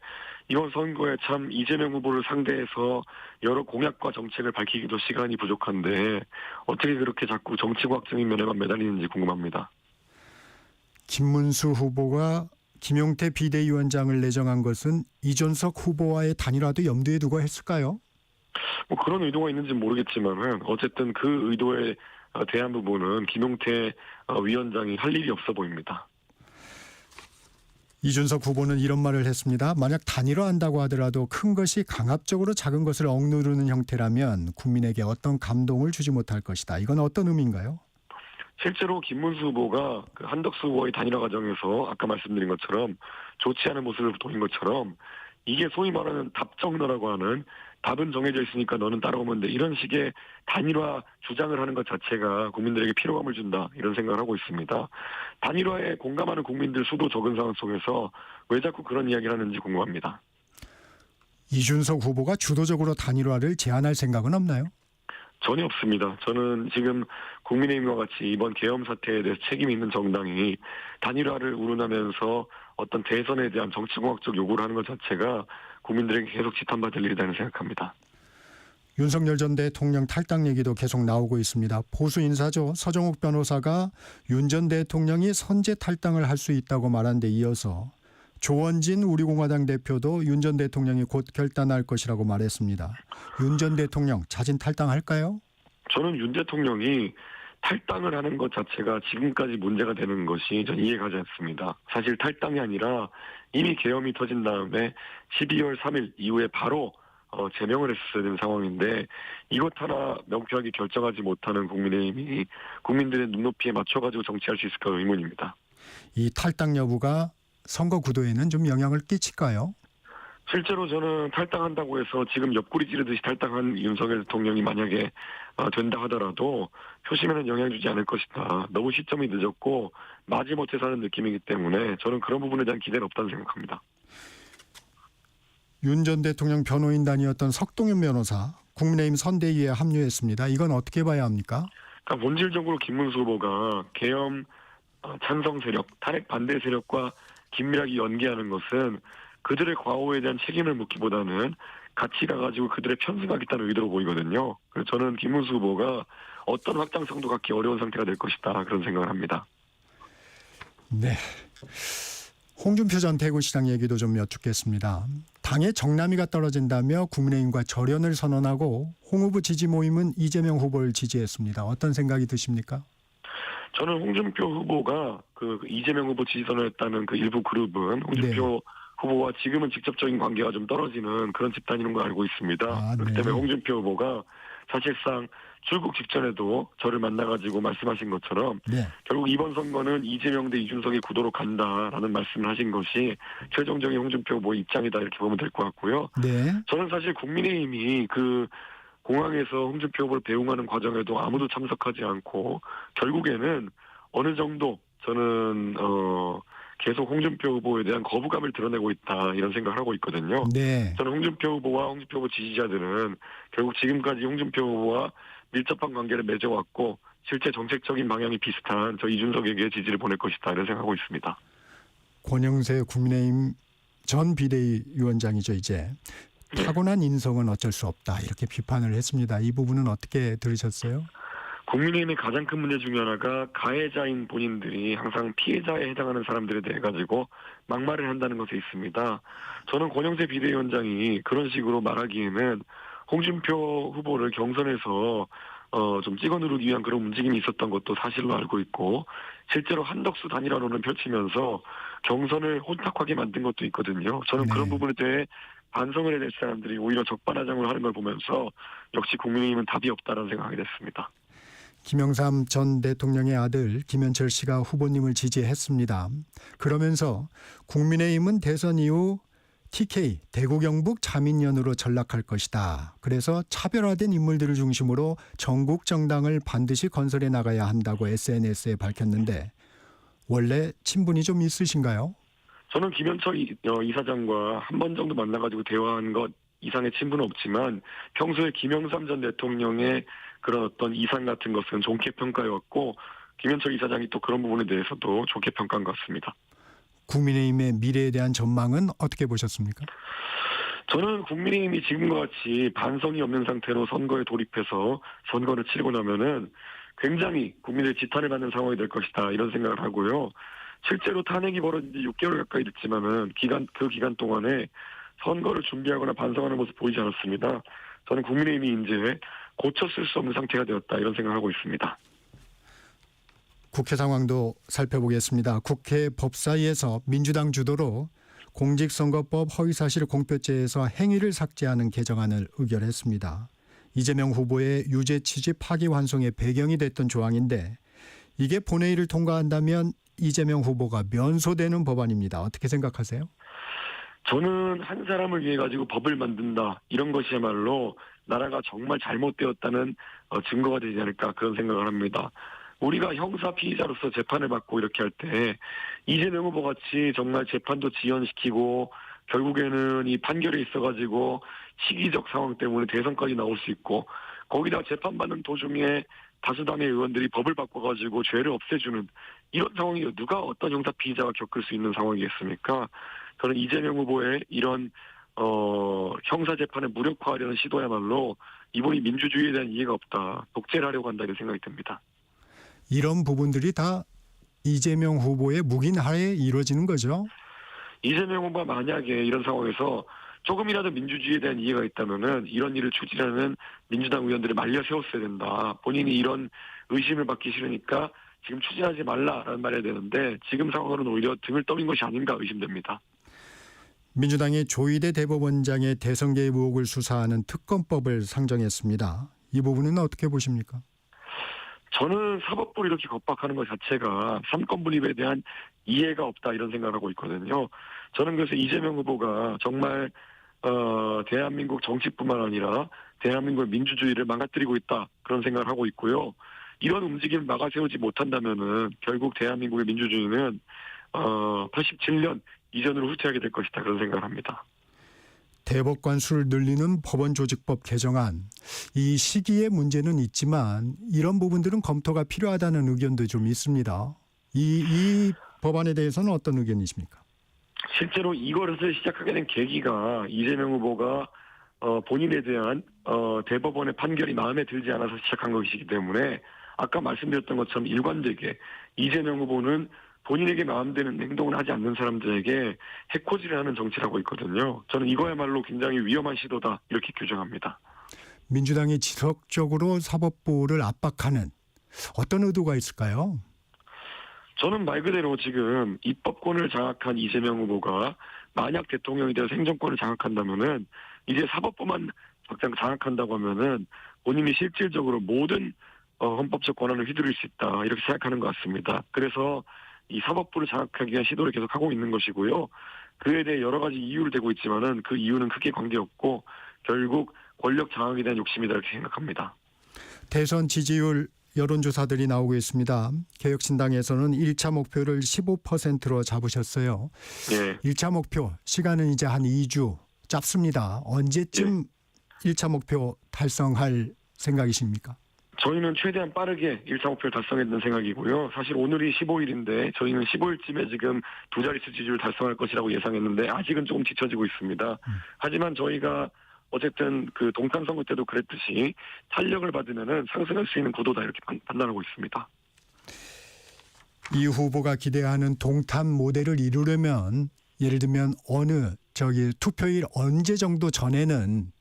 E: 이번 선거에 참 이재명 후보를 상대해서 여러 공약과 정책을 밝히기도 시간이 부족한데 어떻게 그렇게 자꾸 정치과학적인 면에만 매달리는지 궁금합니다.
A: 김문수 후보가 김용태 비대위원장을 내정한 것은 이준석 후보와의 단일화도 염두에 두고 했을까요?
E: 뭐 그런 의도가 있는지는 모르겠지만은 어쨌든 그 의도에 대한 부분은 김용태 위원장이 할 일이 없어 보입니다.
A: 이준석 후보는 이런 말을 했습니다. 만약 단일화한다고 하더라도 큰 것이 강압적으로 작은 것을 억누르는 형태라면 국민에게 어떤 감동을 주지 못할 것이다. 이건 어떤 의미인가요?
E: 실제로 김문수 후보가 그 한덕수 후보의 단일화 과정에서 아까 말씀드린 것처럼 좋지 않은 모습을 보인 것처럼 이게 소위 말하는 답정너라고 하는 답은 정해져 있으니까 너는 따라오면 돼. 이런 식의 단일화 주장을 하는 것 자체가 국민들에게 피로감을 준다. 이런 생각을 하고 있습니다. 단일화에 공감하는 국민들 수도 적은 상황 속에서 왜 자꾸 그런 이야기를 하는지 궁금합니다.
A: 이준석 후보가 주도적으로 단일화를 제안할 생각은 없나요?
E: 전혀 없습니다. 저는 지금 국민의힘과 같이 이번 계엄 사태에 대해서 책임이 있는 정당이 단일화를 운운하면서 어떤 대선에 대한 정치공학적 요구를 하는 것 자체가 국민들에게 계속 지탄받을 일이라는 생각합니다.
A: 윤석열 전 대통령 탈당 얘기도 계속 나오고 있습니다. 보수 인사죠. 서정욱 변호사가 윤 전 대통령이 선제 탈당을 할 수 있다고 말한 데 이어서 조원진 우리공화당 대표도 윤 전 대통령이 곧 결단할 것이라고 말했습니다. 윤 전 대통령 자진 탈당할까요?
E: 저는 윤 대통령이 탈당을 하는 것 자체가 지금까지 문제가 되는 것이 전 이해가지 않습니다. 사실 탈당이 아니라 이미 계엄이 터진 다음에 12월 3일 이후에 바로 제명을 했어야 되는 상황인데 이것 하나 명쾌하게 결정하지 못하는 국민의힘이 국민들의 눈높이에 맞춰가지고 정치할 수 있을까 의문입니다.
A: 이 탈당 여부가 선거 구도에는 좀 영향을 끼칠까요?
E: 실제로 저는 탈당한다고 해서 지금 옆구리 찌르듯이 탈당한 윤석열 대통령이 만약에 된다 하더라도 표심에는 영향 주지 않을 것이다. 너무 시점이 늦었고 마지못해 사는 느낌이기 때문에 저는 그런 부분에 대한 기대는 없다는 생각합니다.
A: 윤 전 대통령 변호인단이었던 석동현 변호사 국민의힘 선대위에 합류했습니다. 이건 어떻게 봐야 합니까?
E: 그러니까 본질적으로 김문수 후보가 계엄 찬성 세력, 탄핵 반대 세력과 긴밀하게 연계하는 것은 그들의 과오에 대한 책임을 묻기보다는 같이 가가지고 그들의 편승하겠다는 의도로 보이거든요. 그래서 저는 김문수 후보가 어떤 확장성도 갖기 어려운 상태가 될 것이다, 그런 생각을 합니다.
A: 네. 홍준표 전 대구시장 얘기도 좀 여쭙겠습니다. 당의 정남이가 떨어진다며 국민의힘과 절연을 선언하고 홍 후보 지지 모임은 이재명 후보를 지지했습니다. 어떤 생각이 드십니까?
E: 저는 홍준표 후보가 그 이재명 후보 지지선을 했다는 그 일부 그룹은 홍준표 후보와 지금은 직접적인 관계가 좀 떨어지는 그런 집단인 걸 알고 있습니다. 그렇기 때문에 홍준표 후보가 사실상 출국 직전에도 저를 만나가지고 말씀하신 것처럼 결국 이번 선거는 이재명 대 이준석의 구도로 간다라는 말씀을 하신 것이 최종적인 홍준표 후보의 입장이다, 이렇게 보면 될 것 같고요. 저는 사실 국민의힘이 그 공항에서 홍준표 후보를 배웅하는 과정에도 아무도 참석하지 않고 결국에는 어느 정도 저는 계속 홍준표 후보에 대한 거부감을 드러내고 있다, 이런 생각을 하고 있거든요. 저는 홍준표 후보와 홍준표 후보 지지자들은 결국 지금까지 홍준표 후보와 밀접한 관계를 맺어왔고 실제 정책적인 방향이 비슷한 저 이준석에게 지지를 보낼 것이다, 이런 생각하고 있습니다.
A: 권영세 국민의힘 전 비대위원장이죠. 이제 타고난 인성은 어쩔 수 없다, 이렇게 비판을 했습니다. 이 부분은 어떻게 들으셨어요?
E: 국민의힘의 가장 큰 문제 중에 하나가 가해자인 본인들이 항상 피해자에 해당하는 사람들에 대해 가지고 막말을 한다는 것에 있습니다. 저는 권영세 비대위원장이 그런 식으로 말하기에는 홍준표 후보를 경선에서 좀 찍어 누르기 위한 그런 움직임이 있었던 것도 사실로 알고 있고, 실제로 한덕수 단일화론을 펼치면서 경선을 혼탁하게 만든 것도 있거든요. 저는 그런 부분에 대해 반성을 해야 될 사람들이 오히려 적반하장을 하는 걸 보면서 역시 국민의힘은 답이 없다는 생각이 됐습니다.
A: 김영삼 전 대통령의 아들 김현철 씨가 후보님을 지지했습니다. 그러면서 국민의힘은 대선 이후 TK 대구 경북 자민련으로 전락할 것이다. 그래서 차별화된 인물들을 중심으로 전국 정당을 반드시 건설해 나가야 한다고 SNS에 밝혔는데 원래 친분이 좀 있으신가요?
E: 저는 김현철 이사장과 한 번 정도 만나가지고 대화한 것 이상의 친분은 없지만 평소에 김영삼 전 대통령의 그런 어떤 이상 같은 것은 좋게 평가해왔고 김현철 이사장이 또 그런 부분에 대해서도 좋게 평가한 것 같습니다.
A: 국민의힘의 미래에 대한 전망은 어떻게 보셨습니까?
E: 저는 국민의힘이 지금과 같이 반성이 없는 상태로 선거에 돌입해서 선거를 치르고 나면은 굉장히 국민의 지탄을 받는 상황이 될 것이다, 이런 생각을 하고요. 실제로 탄핵이 벌어진 지 6개월 가까이 됐지만은 그 기간 동안에 선거를 준비하거나 반성하는 모습 보이지 않았습니다. 저는 국민의힘이 이제 고쳐쓸 수 없는 상태가 되었다, 이런 생각을 하고 있습니다.
A: 국회 상황도 살펴보겠습니다. 국회 법사위에서 민주당 주도로 공직선거법 허위사실 공표죄에서 행위를 삭제하는 개정안을 의결했습니다. 이재명 후보의 유죄 취지 파기환송의 배경이 됐던 조항인데 이게 본회의를 통과한다면 이재명 후보가 면소되는 법안입니다. 어떻게 생각하세요?
E: 저는 한 사람을 위해 가지고 법을 만든다, 이런 것이야말로 나라가 정말 잘못되었다는 증거가 되지 않을까, 그런 생각을 합니다. 우리가 형사 피의자로서 재판을 받고 이렇게 할 때 이재명 후보 같이 정말 재판도 지연시키고 결국에는 이 판결에 있어가지고 시기적 상황 때문에 대선까지 나올 수 있고 거기다 재판받는 도중에 다수당의 의원들이 법을 바꿔가지고 죄를 없애주는 이런 상황이 누가 어떤 형사 피의자가 겪을 수 있는 상황이겠습니까? 저는 이재명 후보의 이런 형사 재판을 무력화하려는 시도야말로 이번이 민주주의에 대한 이해가 없다, 독재를 하려고 한다, 이런 생각이 듭니다.
A: 이런 부분들이 다 이재명 후보의 묵인하에 이루어지는 거죠?
E: 이재명 후보가 만약에 이런 상황에서 조금이라도 민주주의에 대한 이해가 있다면은 이런 일을 추진하는 민주당 의원들을 말려 세웠어야 된다. 본인이 이런 의심을 받기 싫으니까 지금 추진하지 말라라는 말해야 되는데 지금 상황으로는 오히려 등을 떠민 것이 아닌가 의심됩니다.
A: 민주당이 조희대 대법원장의 대선 개입 의혹을 수사하는 특검법을 상정했습니다. 이 부분은 어떻게 보십니까?
E: 저는 사법부를 이렇게 겁박하는 것 자체가 삼권 분립에 대한 이해가 없다, 이런 생각을 하고 있거든요. 저는 그래서 이재명 후보가 정말 대한민국 정치뿐만 아니라 대한민국의 민주주의를 망가뜨리고 있다, 그런 생각을 하고 있고요. 이런 움직임을 막아세우지 못한다면은 결국 대한민국의 민주주의는 87년 이전으로 후퇴하게 될 것이다, 그런 생각을 합니다.
A: 대법관 수를 늘리는 법원조직법 개정안, 이 시기의 문제는 있지만 이런 부분들은 검토가 필요하다는 의견도 좀 있습니다. 이 법안에 대해서는 어떤 의견이십니까?
E: 실제로 이것을 시작하게 된 계기가 이재명 후보가 본인에 대한 대법원의 판결이 마음에 들지 않아서 시작한 것이기 때문에 아까 말씀드렸던 것처럼 일관되게 이재명 후보는 본인에게 마음되는 행동을 하지 않는 사람들에게 해코지를 하는 정치를 하고 있거든요. 저는 이거야말로 굉장히 위험한 시도다 이렇게 규정합니다.
A: 민주당이 지속적으로 사법부를 압박하는 어떤 의도가 있을까요?
E: 저는 말 그대로 지금 입법권을 장악한 이재명 후보가 만약 대통령이 되어서 행정권을 장악한다면은 이제 사법부만 장악한다고 하면은 본인이 실질적으로 모든 헌법적 권한을 휘두를 수 있다 이렇게 생각하는 것 같습니다. 그래서 이 사법부를 장악하기 위한 시도를 계속 하고 있는 것이고요. 그에 대해 여러 가지 이유를 대고 있지만은 그 이유는 크게 관계없고 결국 권력 장악에 대한 욕심이다 이렇게 생각합니다.
A: 대선 지지율 여론조사들이 나오고 있습니다. 개혁신당에서는 1차 목표를 15%로 잡으셨어요.
E: 예.
A: 1차 목표 시간은 이제 한 2주 짧습니다. 언제쯤 1차 목표 달성할 생각이십니까?
E: 저희는 최대한 빠르게 1차 목표를 달성했던 생각이고요. 사실 오늘이 15일인데 저희는 15일쯤에 지금 두 자릿수 지지율 달성할 것이라고 예상했는데 아직은 조금 뒤처지고 있습니다. 하지만 저희가 어쨌든 그 동탄 선거 때도 그랬듯이 탄력을 받으면은 상승할 수 있는 구도다 이렇게 판단하고 있습니다.
A: 이 후보가 기대하는 동탄 모델을 이루려면 예를 들면 투표일 언제 정도 전에는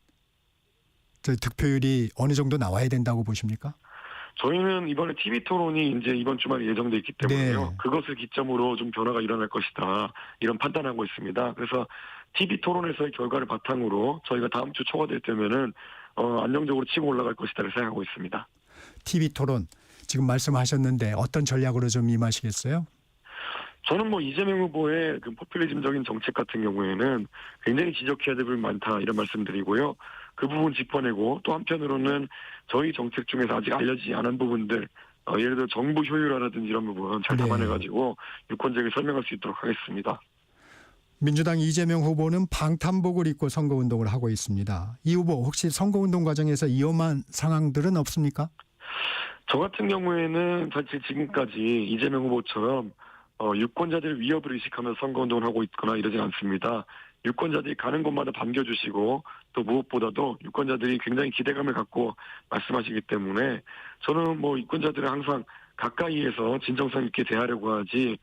A: 득표율이 어느 정도 나와야 된다고 보십니까?
E: 저희는 이번에 TV 토론이 이제 이번 주말에 예정돼 있기 때문에요.
A: 네.
E: 그것을 기점으로 좀 변화가 일어날 것이다. 이런 판단하고 있습니다. 그래서 TV 토론에서의 결과를 바탕으로 저희가 다음 주 초가 될 때면은 안정적으로 치고 올라갈 것이다를 생각하고 있습니다.
A: TV 토론 지금 말씀하셨는데 어떤 전략으로 좀 임하시겠어요?
E: 저는 이재명 후보의 그 포퓰리즘적인 정책 같은 경우에는 굉장히 지적해야 될 부분이 많다 이런 말씀드리고요. 그 부분 짚어내고 또 한편으로는 저희 정책 중에서 아직 알려지지 않은 부분들 예를 들어 정부 효율화라든지 이런 부분 잘
A: 네.
E: 담아내가지고 유권자에게 설명할 수 있도록 하겠습니다.
A: 민주당 이재명 후보는 방탄복을 입고 선거운동을 하고 있습니다. 이 후보 혹시 선거운동 과정에서 위험한 상황들은 없습니까?
E: 저 같은 경우에는 사실 지금까지 이재명 후보처럼 유권자들의 위협을 의식하면서 선거운동을 하고 있거나 이러진 않습니다. 유권자들이 가는 곳마다 반겨주시고 또 무엇보다도 유권자들이 굉장히 기대감을 갖고 말씀하시기 때문에 저는 유권자들을 항상 가까이에서 진정성 있게 대하려고 하지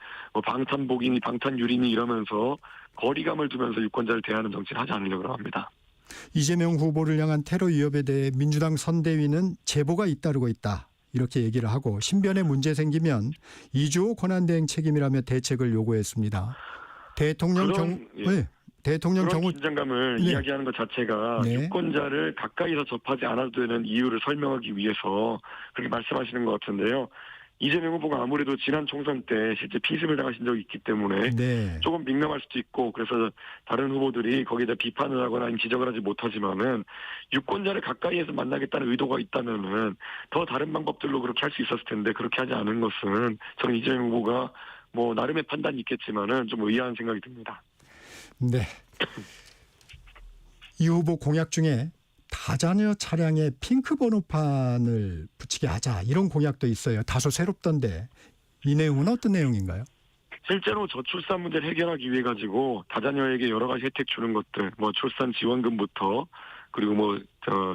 E: 방탄복이니 방탄유리니 이러면서 거리감을 두면서 유권자를 대하는 정치를 하지 않으려고 합니다.
A: 이재명 후보를 향한 테러 위협에 대해 민주당 선대위는 제보가 잇따르고 있다. 이렇게 얘기를 하고 신변에 문제 생기면 이주호 권한대행 책임이라며 대책을 요구했습니다. 대통령
E: 그런 긴장감을
A: 네.
E: 이야기하는 것 자체가
A: 네.
E: 유권자를 가까이서 접하지 않아도 되는 이유를 설명하기 위해서 그렇게 말씀하시는 것 같은데요. 이재명 후보가 아무래도 지난 총선 때 실제 피습을 당하신 적이 있기 때문에
A: 네.
E: 조금 민감할 수도 있고 그래서 다른 후보들이 거기에다 비판을 하거나 지적을 하지 못하지만은 유권자를 가까이에서 만나겠다는 의도가 있다면은 더 다른 방법들로 그렇게 할 수 있었을 텐데 그렇게 하지 않은 것은 저는 이재명 후보가 나름의 판단이 있겠지만은 좀 의아한 생각이 듭니다.
A: 네. 이 후보 공약 중에 다자녀 차량에 핑크 번호판을 붙이게 하자 이런 공약도 있어요. 다소 새롭던데 이 내용은 어떤 내용인가요?
E: 실제로 저출산 문제를 해결하기 위해 가지고 다자녀에게 여러 가지 혜택 주는 것들, 출산 지원금부터 그리고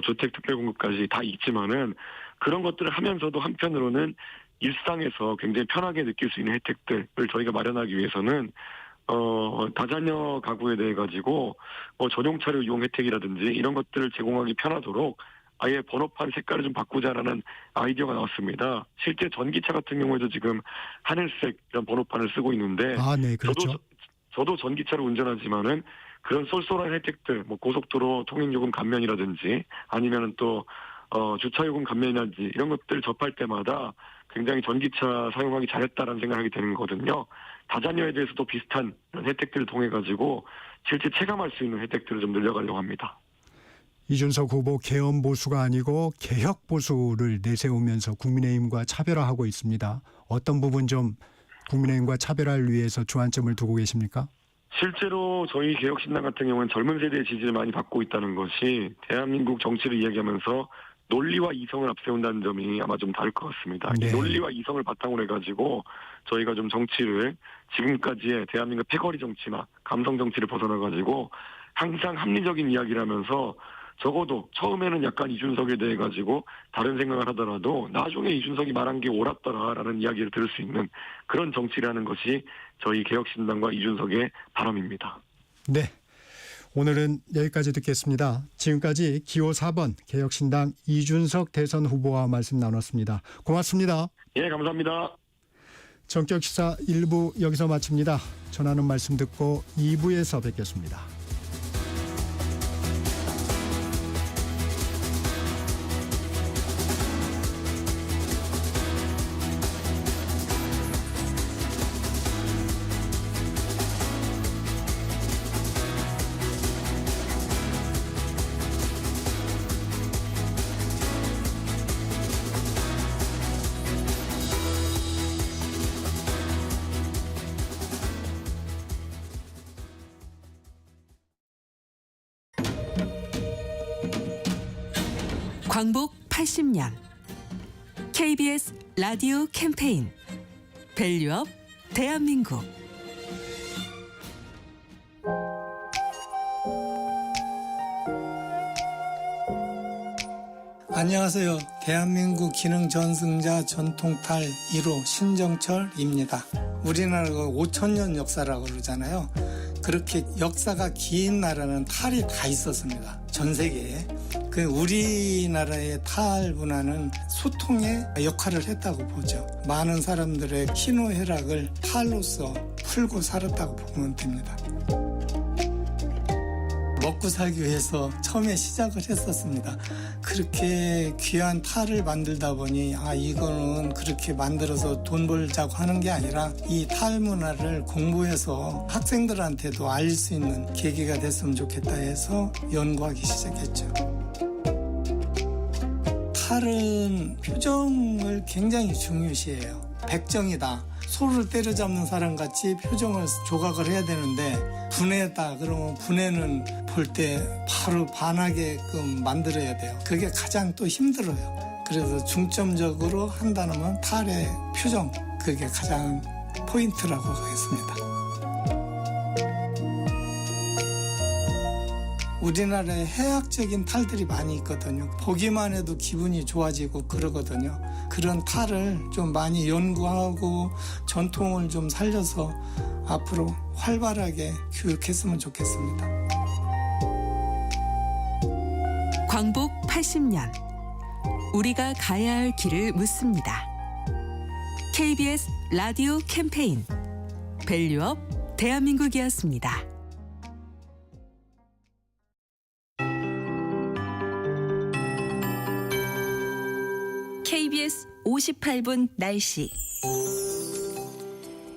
E: 주택 특별 공급까지 다 있지만은 그런 것들을 하면서도 한편으로는 일상에서 굉장히 편하게 느낄 수 있는 혜택들을 저희가 마련하기 위해서는 다자녀 가구에 대해 가지고 전용 차량 이용 혜택이라든지 이런 것들을 제공하기 편하도록 아예 번호판 색깔을 좀 바꾸자라는 아이디어가 나왔습니다. 실제 전기차 같은 경우에도 지금 하늘색 이런 번호판을 쓰고 있는데
A: 네, 그렇죠.
E: 저도 전기차를 운전하지만은 그런 쏠쏠한 혜택들, 고속도로 통행요금 감면이라든지 아니면은 또 주차요금 감면이라든지 이런 것들 접할 때마다 굉장히 전기차 사용하기 잘했다라는 생각이 되는 거거든요. 다자녀에 대해서도 비슷한 이런 혜택들을 통해 가지고 실제 체감할 수 있는 혜택들을 좀 늘려가려고 합니다.
A: 이준석 후보 계엄 보수가 아니고 개혁 보수를 내세우면서 국민의힘과 차별화하고 있습니다. 어떤 부분 좀 국민의힘과 차별화를 위해서 주안점을 두고 계십니까?
E: 실제로 저희 개혁신당 같은 경우는 젊은 세대의 지지를 많이 받고 있다는 것이 대한민국 정치를 이야기하면서 논리와 이성을 앞세운다는 점이 아마 좀 다를 것 같습니다.
A: 네.
E: 이 논리와 이성을 바탕으로 해가지고 저희가 좀 정치를 지금까지의 대한민국 패거리 정치나 감성 정치를 벗어나가지고 항상 합리적인 이야기를 하면서 적어도 처음에는 약간 이준석에 대해 가지고 다른 생각을 하더라도 나중에 이준석이 말한 게 옳았더라라는 이야기를 들을 수 있는 그런 정치를 하는 것이 저희 개혁신당과 이준석의 바람입니다.
A: 네. 오늘은 여기까지 듣겠습니다. 지금까지 기호 4번 개혁신당 이준석 대선 후보와 말씀 나눴습니다. 고맙습니다.
E: 예, 감사합니다.
A: 정격시사 1부 여기서 마칩니다. 전하는 말씀 듣고 2부에서 뵙겠습니다.
F: 광복 80년 KBS 라디오 캠페인 밸류업 대한민국.
G: 안녕하세요. 대한민국 기능 전승자 전통탈 1호 신정철입니다. 우리나라가 5,000년 역사라고 그러잖아요. 그렇게 역사가 긴 나라는 탈이 다 있었습니다. 전 세계에. 그 우리나라의 탈 문화는 소통의 역할을 했다고 보죠. 많은 사람들의 희노애락을 탈로서 풀고 살았다고 보면 됩니다. 먹고 살기 위해서 처음에 시작을 했었습니다. 그렇게 귀한 탈을 만들다 보니 이거는 그렇게 만들어서 돈 벌자고 하는 게 아니라 이 탈 문화를 공부해서 학생들한테도 알릴 수 있는 계기가 됐으면 좋겠다 해서 연구하기 시작했죠. 탈은 표정을 굉장히 중요시해요. 백정이다. 소를 때려잡는 사람같이 표정을 조각을 해야 되는데 분해다 그러면 분해는 볼 때 바로 반하게끔 만들어야 돼요. 그게 가장 또 힘들어요. 그래서 중점적으로 한다면 탈의 표정, 그게 가장 포인트라고 하겠습니다. 우리나라에 해학적인 탈들이 많이 있거든요. 보기만 해도 기분이 좋아지고 그러거든요. 그런 탈을 좀 많이 연구하고 전통을 좀 살려서 앞으로 활발하게 교육했으면 좋겠습니다.
F: 광복 80년 우리가 가야 할 길을 묻습니다. KBS 라디오 캠페인 밸류업 대한민국이었습니다. KBS 58분 날씨.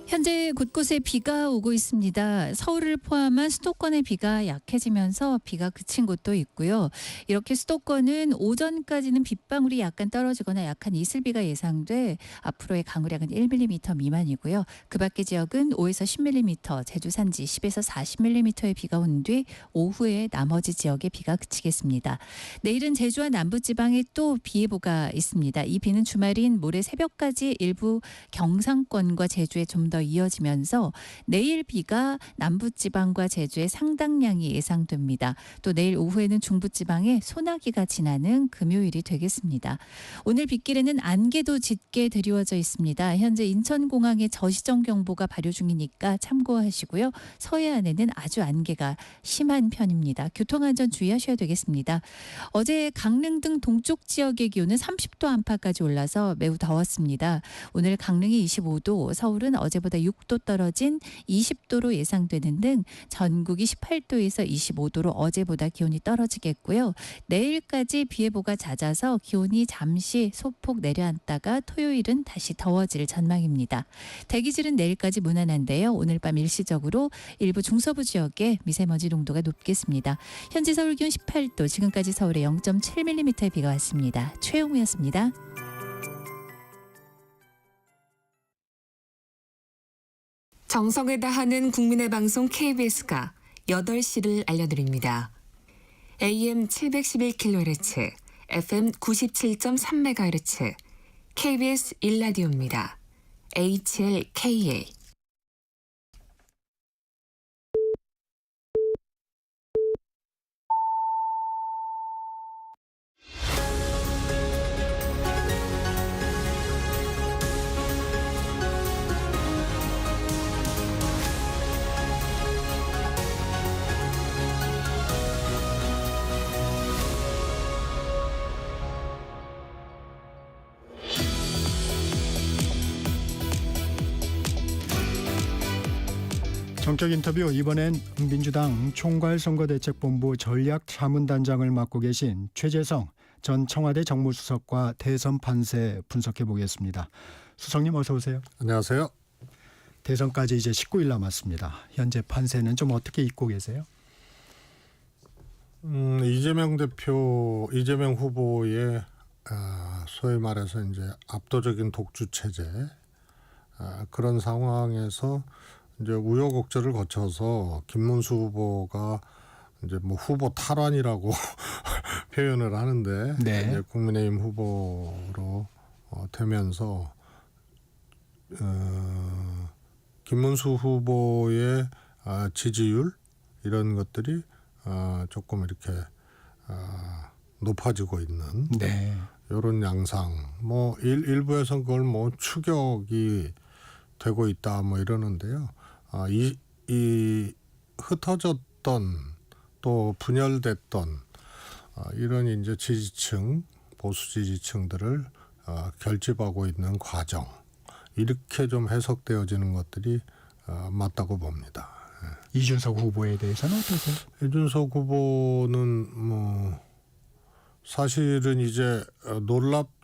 C: 현재 곳곳에 비가 오고 있습니다. 서울을 포함한 수도권의 비가 약해지면서 비가 그친 곳도 있고요. 이렇게 수도권은 오전까지는 빗방울이 약간 떨어지거나 약한 이슬비가 예상돼 앞으로의 강우량은 1mm 미만이고요. 그 밖의 지역은 5에서 10mm, 제주 산지 10에서 40mm의 비가 온 뒤 오후에 나머지 지역에 비가 그치겠습니다. 내일은 제주와 남부지방에 또 비 예보가 있습니다. 이 비는 주말인 모레 새벽까지 일부 경상권과 제주에 좀 더 이어지면서 내일 비가 남부지방과 제주에 상당량이 예상됩니다. 또 내일 오후에는 중부지방에 소나기가 지나는 금요일이 되겠습니다. 오늘 빗길에는 안개도 짙게 드리워져 있습니다. 현재 인천공항에 저시정 경보가 발효 중이니까 참고하시고요. 서해안에는 아주 안개가 심한 편입니다. 교통안전 주의하셔야 되겠습니다. 어제 강릉 등 동쪽 지역의 기온은 30도 안팎까지 올라서 매우 더웠습니다. 오늘 강릉이 25도, 서울은 어제보다 6도 떨어진 20도로 예상되는 등 전국이 18도에서 25도로 어제보다 기온이 떨어지겠고요. 내일까지 비 예보가 잦아서 기온이 잠시 소폭 내려앉다가 토요일은 다시 더워질 전망입니다. 대기질은 내일까지 무난한데요. 오늘 밤 일시적으로 일부 중서부 지역에 미세먼지 농도가 높겠습니다. 현재 서울 기온 18도, 지금까지 서울에 0.7mm의 비가 왔습니다. 최영우였습니다.
H: 정성을 다하는 국민의 방송 KBS가 8시를 알려드립니다. AM 711kHz, FM 97.3MHz KBS 1라디오입니다. HLKA
A: 정격 인터뷰, 이번엔 민주당 총괄선거대책본부 전략자문단장을 맡고 계신 최재성 전 청와대 정무수석과 대선 판세 분석해 보겠습니다. 수석님 어서 오세요.
I: 안녕하세요.
A: 대선까지 이제 19일 남았습니다. 현재 판세는 좀 어떻게 읽고 계세요?
I: 이재명 후보의 소위 말해서 이제 압도적인 독주 체제, 그런 상황에서 이제 우여곡절을 거쳐서 김문수 후보가 이제 뭐 후보 탈환이라고 표현을 하는데,
A: 네.
I: 이제 국민의힘 후보로 되면서 김문수 후보의 지지율 이런 것들이 조금 이렇게 높아지고 있는,
A: 네.
I: 이런 양상. 뭐 일부에서 그걸 뭐 추격이 되고 있다 뭐 이러는데요. 이 흩어졌던 또 분열됐던 이런 이제 지지층, 보수 지지층들을 결집하고 있는 과정, 이렇게 좀 해석되어지는 것들이 맞다고 봅니다.
A: 이준석 후보에 대해서는 어떠세요?
I: 이준석 후보는 뭐 사실은 이제 놀랍다고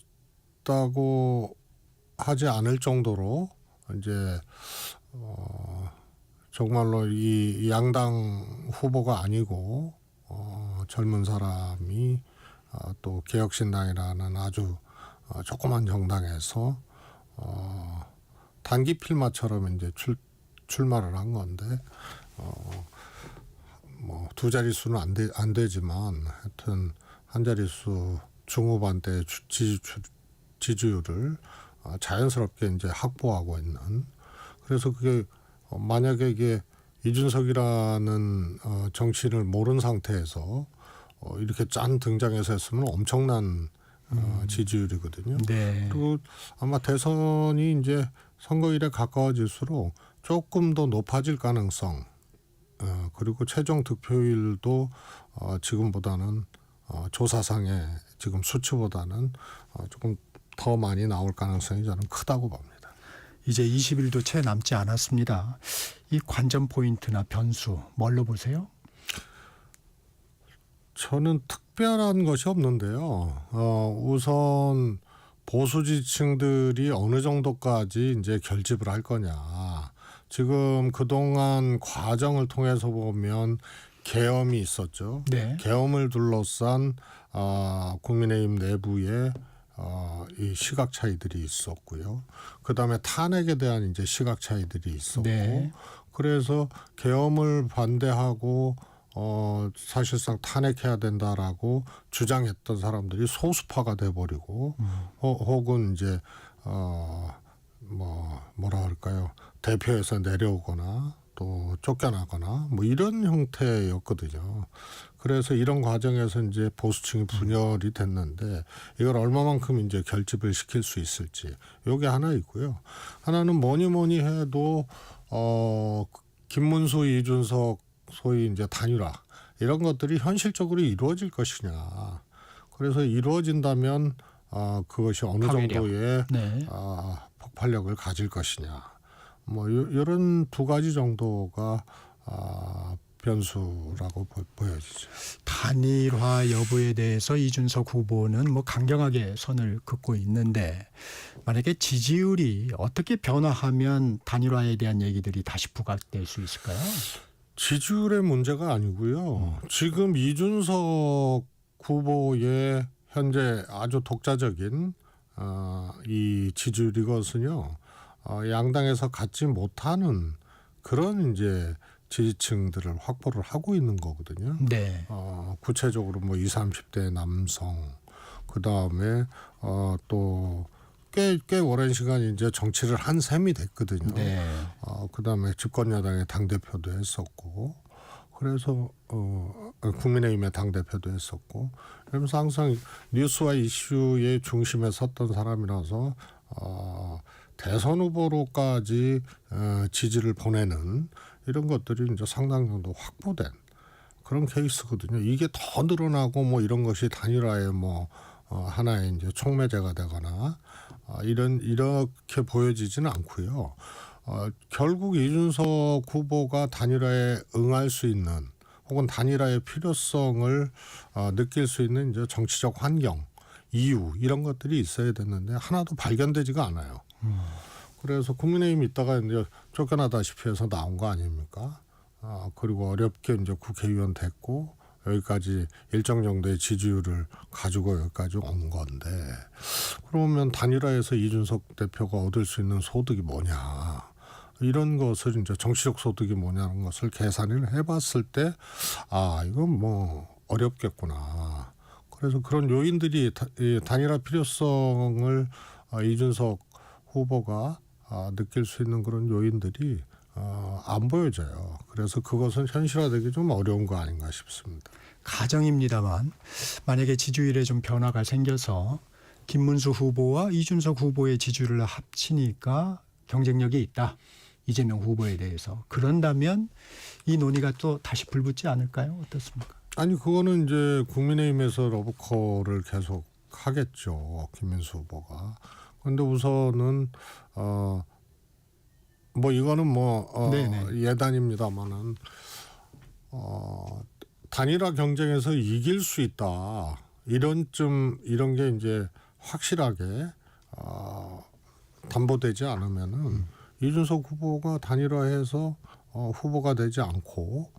I: 하지 않을 정도로 이제 정말로 이 양당 후보가 아니고 젊은 사람이 또 개혁신당이라는 아주 조그만 정당에서 단기 필마처럼 이제 출마를 한 건데, 뭐 두 자릿수는 안 되지만 하여튼 한 자릿수 중후반대 지지율을 자연스럽게 이제 확보하고 있는. 그래서 그게 만약에 이게 이준석이라는 정치인을 모르는 상태에서 이렇게 짠 등장해서 했으면 엄청난 지지율이거든요.
A: 네.
I: 그리고 아마 대선이 이제 선거일에 가까워질수록 조금 더 높아질 가능성, 그리고 최종 득표율도 지금보다는 조사상의 지금 수치보다는 조금 더 많이 나올 가능성이 저는 크다고 봅니다.
A: 이제 20일도 채 남지 않았습니다. 이 관전 포인트나 변수 뭘로 보세요?
I: 저는 특별한 것이 없는데요. 우선 보수 지층들이 어느 정도까지 이제 결집을 할 거냐. 지금 그동안 과정을 통해서 보면 계엄이 있었죠.
A: 네.
I: 계엄을 둘러싼 국민의힘 내부에 이 시각 차이들이 있었고요. 그다음에 탄핵에 대한 이제 시각 차이들이 있었고,
A: 네.
I: 그래서 계엄을 반대하고 사실상 탄핵해야 된다라고 주장했던 사람들이 소수파가 돼버리고, 혹은 이제 뭐라 할까요? 대표에서 내려오거나 또 쫓겨나거나 뭐 이런 형태였거든요. 그래서 이런 과정에서 이제 보수층이 분열이 됐는데, 이걸 얼마만큼 이제 결집을 시킬 수 있을지, 요게 하나 있고요. 하나는 뭐니 해도 김문수, 이준석 소위 이제 단일화, 이런 것들이 현실적으로 이루어질 것이냐. 그래서 이루어진다면 그것이 어느
A: 파괴력.
I: 정도의
A: 네.
I: 폭발력을 가질 것이냐. 뭐 이런 두 가지 정도가 변수라고 보여지죠.
A: 단일화 여부에 대해서 이준석 후보는 뭐 강경하게 선을 긋고 있는데, 만약에 지지율이 어떻게 변화하면 단일화에 대한 얘기들이 다시 부각될 수 있을까요?
I: 지지율의 문제가 아니고요. 지금 이준석 후보의 현재 아주 독자적인 이 지지율, 이것은요, 양당에서 갖지 못하는 그런 이제 지지층들을 확보를 하고 있는 거거든요.
A: 네.
I: 구체적으로 뭐 20, 30대 남성, 그 다음에 또 꽤 오랜 시간 이제 정치를 한 셈이 됐거든요.
A: 네.
I: 그 다음에 집권 여당의 당 대표도 했었고, 그래서 국민의힘의 당 대표도 했었고, 그러면서 항상 뉴스와 이슈의 중심에 섰던 사람이라서 대선 후보로까지 지지를 보내는 이런 것들이 이제 상당 정도 확보된 그런 케이스거든요. 이게 더 늘어나고 뭐 이런 것이 단일화의 뭐 하나의 이제 촉매제가 되거나 이렇게 보여지지는 않고요. 결국 이준석 후보가 단일화에 응할 수 있는 혹은 단일화의 필요성을 느낄 수 있는 이제 정치적 환경, 이유 이런 것들이 있어야 됐는데 하나도 발견되지가 않아요. 그래서 국민의힘 있다가 이제 쫓겨나다시피 해서 나온 거 아닙니까? 그리고 어렵게 이제 국회의원 됐고 여기까지 일정 정도의 지지율을 가지고 여기까지 온 건데, 그러면 단일화에서 이준석 대표가 얻을 수 있는 소득이 뭐냐, 이런 것을 이제 정치적 소득이 뭐냐는 것을 계산을 해봤을 때 이건 뭐 어렵겠구나. 그래서 그런 요인들이 단일화 필요성을 이준석 후보가 느낄 수 있는 그런 요인들이 안 보여져요. 그래서 그것은 현실화되기 좀 어려운 거 아닌가 싶습니다.
A: 가정입니다만 만약에 지지율에 좀 변화가 생겨서 김문수 후보와 이준석 후보의 지지율을 합치니까 경쟁력이 있다, 이재명 후보에 대해서, 그런다면 이 논의가 또 다시 불붙지 않을까요? 어떻습니까?
I: 아니, 그거는 이제 국민의힘에서 러브콜을 계속 하겠죠, 김문수 후보가. 그런데 우선은 뭐 이거는 뭐 예단입니다만은 단일화 경쟁에서 이길 수 있다, 이런 게 이제 확실하게 담보되지 않으면은 이준석 후보가 단일화해서 후보가 되지 않고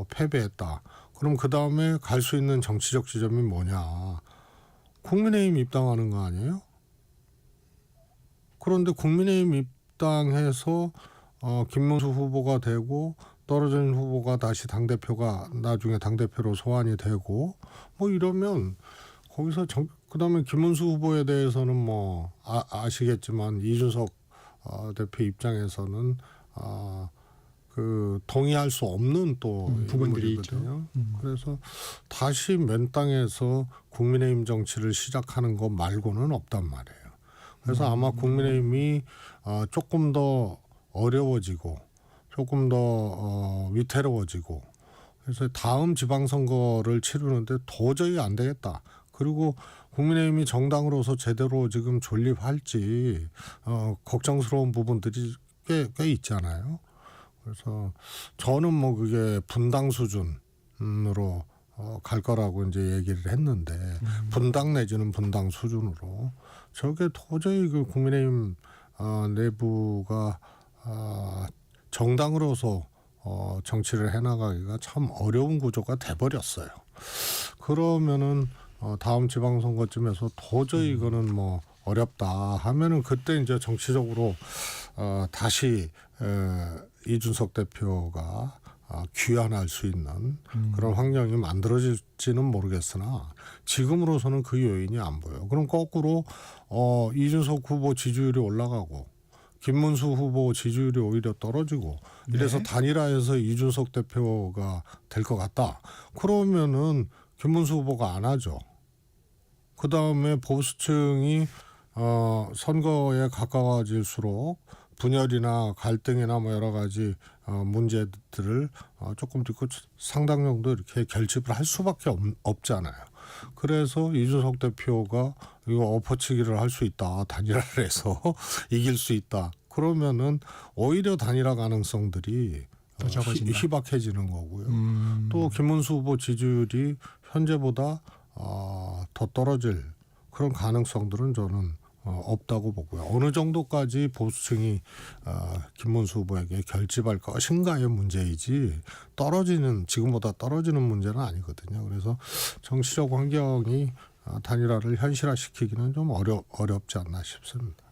I: 패배했다. 그럼 그 다음에 갈 수 있는 정치적 지점이 뭐냐? 국민의힘 입당하는 거 아니에요? 그런데 국민의힘 입당해서 김문수 후보가 되고 떨어진 후보가 다시 당대표가 나중에 당대표로 소환이 되고 뭐 이러면 거기서 그다음에 김문수 후보에 대해서는 뭐 아시겠지만 이준석 대표 입장에서는 그 동의할 수 없는 또
A: 부분들이
I: 있거든요. 그래서 다시 맨 땅에서 국민의힘 정치를 시작하는 것 말고는 없단 말이에요. 그래서 아마 국민의힘이 조금 더 어려워지고 조금 더 위태로워지고, 그래서 다음 지방선거를 치르는데 도저히 안 되겠다. 그리고 국민의힘이 정당으로서 제대로 지금 존립할지 걱정스러운 부분들이 꽤 있잖아요. 그래서 저는 뭐 그게 분당 수준으로 갈 거라고 이제 얘기를 했는데, 분당 내지는 분당 수준으로 저게 도저히 그 국민의힘 내부가 정당으로서 정치를 해나가기가 참 어려운 구조가 돼버렸어요. 그러면은 다음 지방선거쯤에서 도저히 이거는 뭐 어렵다 하면은 그때 이제 정치적으로 다시 이준석 대표가 귀환할 수 있는 그런 환경이 만들어질지는 모르겠으나 지금으로서는 그 요인이 안 보여요. 그럼 거꾸로 이준석 후보 지지율이 올라가고 김문수 후보 지지율이 오히려 떨어지고 이래서 단일화해서 이준석 대표가 될 것 같다. 그러면은 김문수 후보가 안 하죠. 그 다음에 보수층이 선거에 가까워질수록 분열이나 갈등이나 뭐 여러 가지 문제들을 조금 듣고 상당 정도 이렇게 결집을 할 수밖에 없잖아요. 그래서 이준석 대표가 이거 엎어치기를 할 수 있다, 단일화를 해서 이길 수 있다. 그러면은 오히려 단일화 가능성들이
A: 더 적어진다.
I: 희박해지는 거고요. 또 김문수 후보 지지율이 현재보다 더 떨어질 그런 가능성들은 저는 없다고 보고요. 어느 정도까지 보수층이 김문수 후보에게 결집할 것인가의 문제이지 지금보다 떨어지는 문제는 아니거든요. 그래서 정치적 환경이 단일화를 현실화시키기는 좀 어렵지 않나 싶습니다.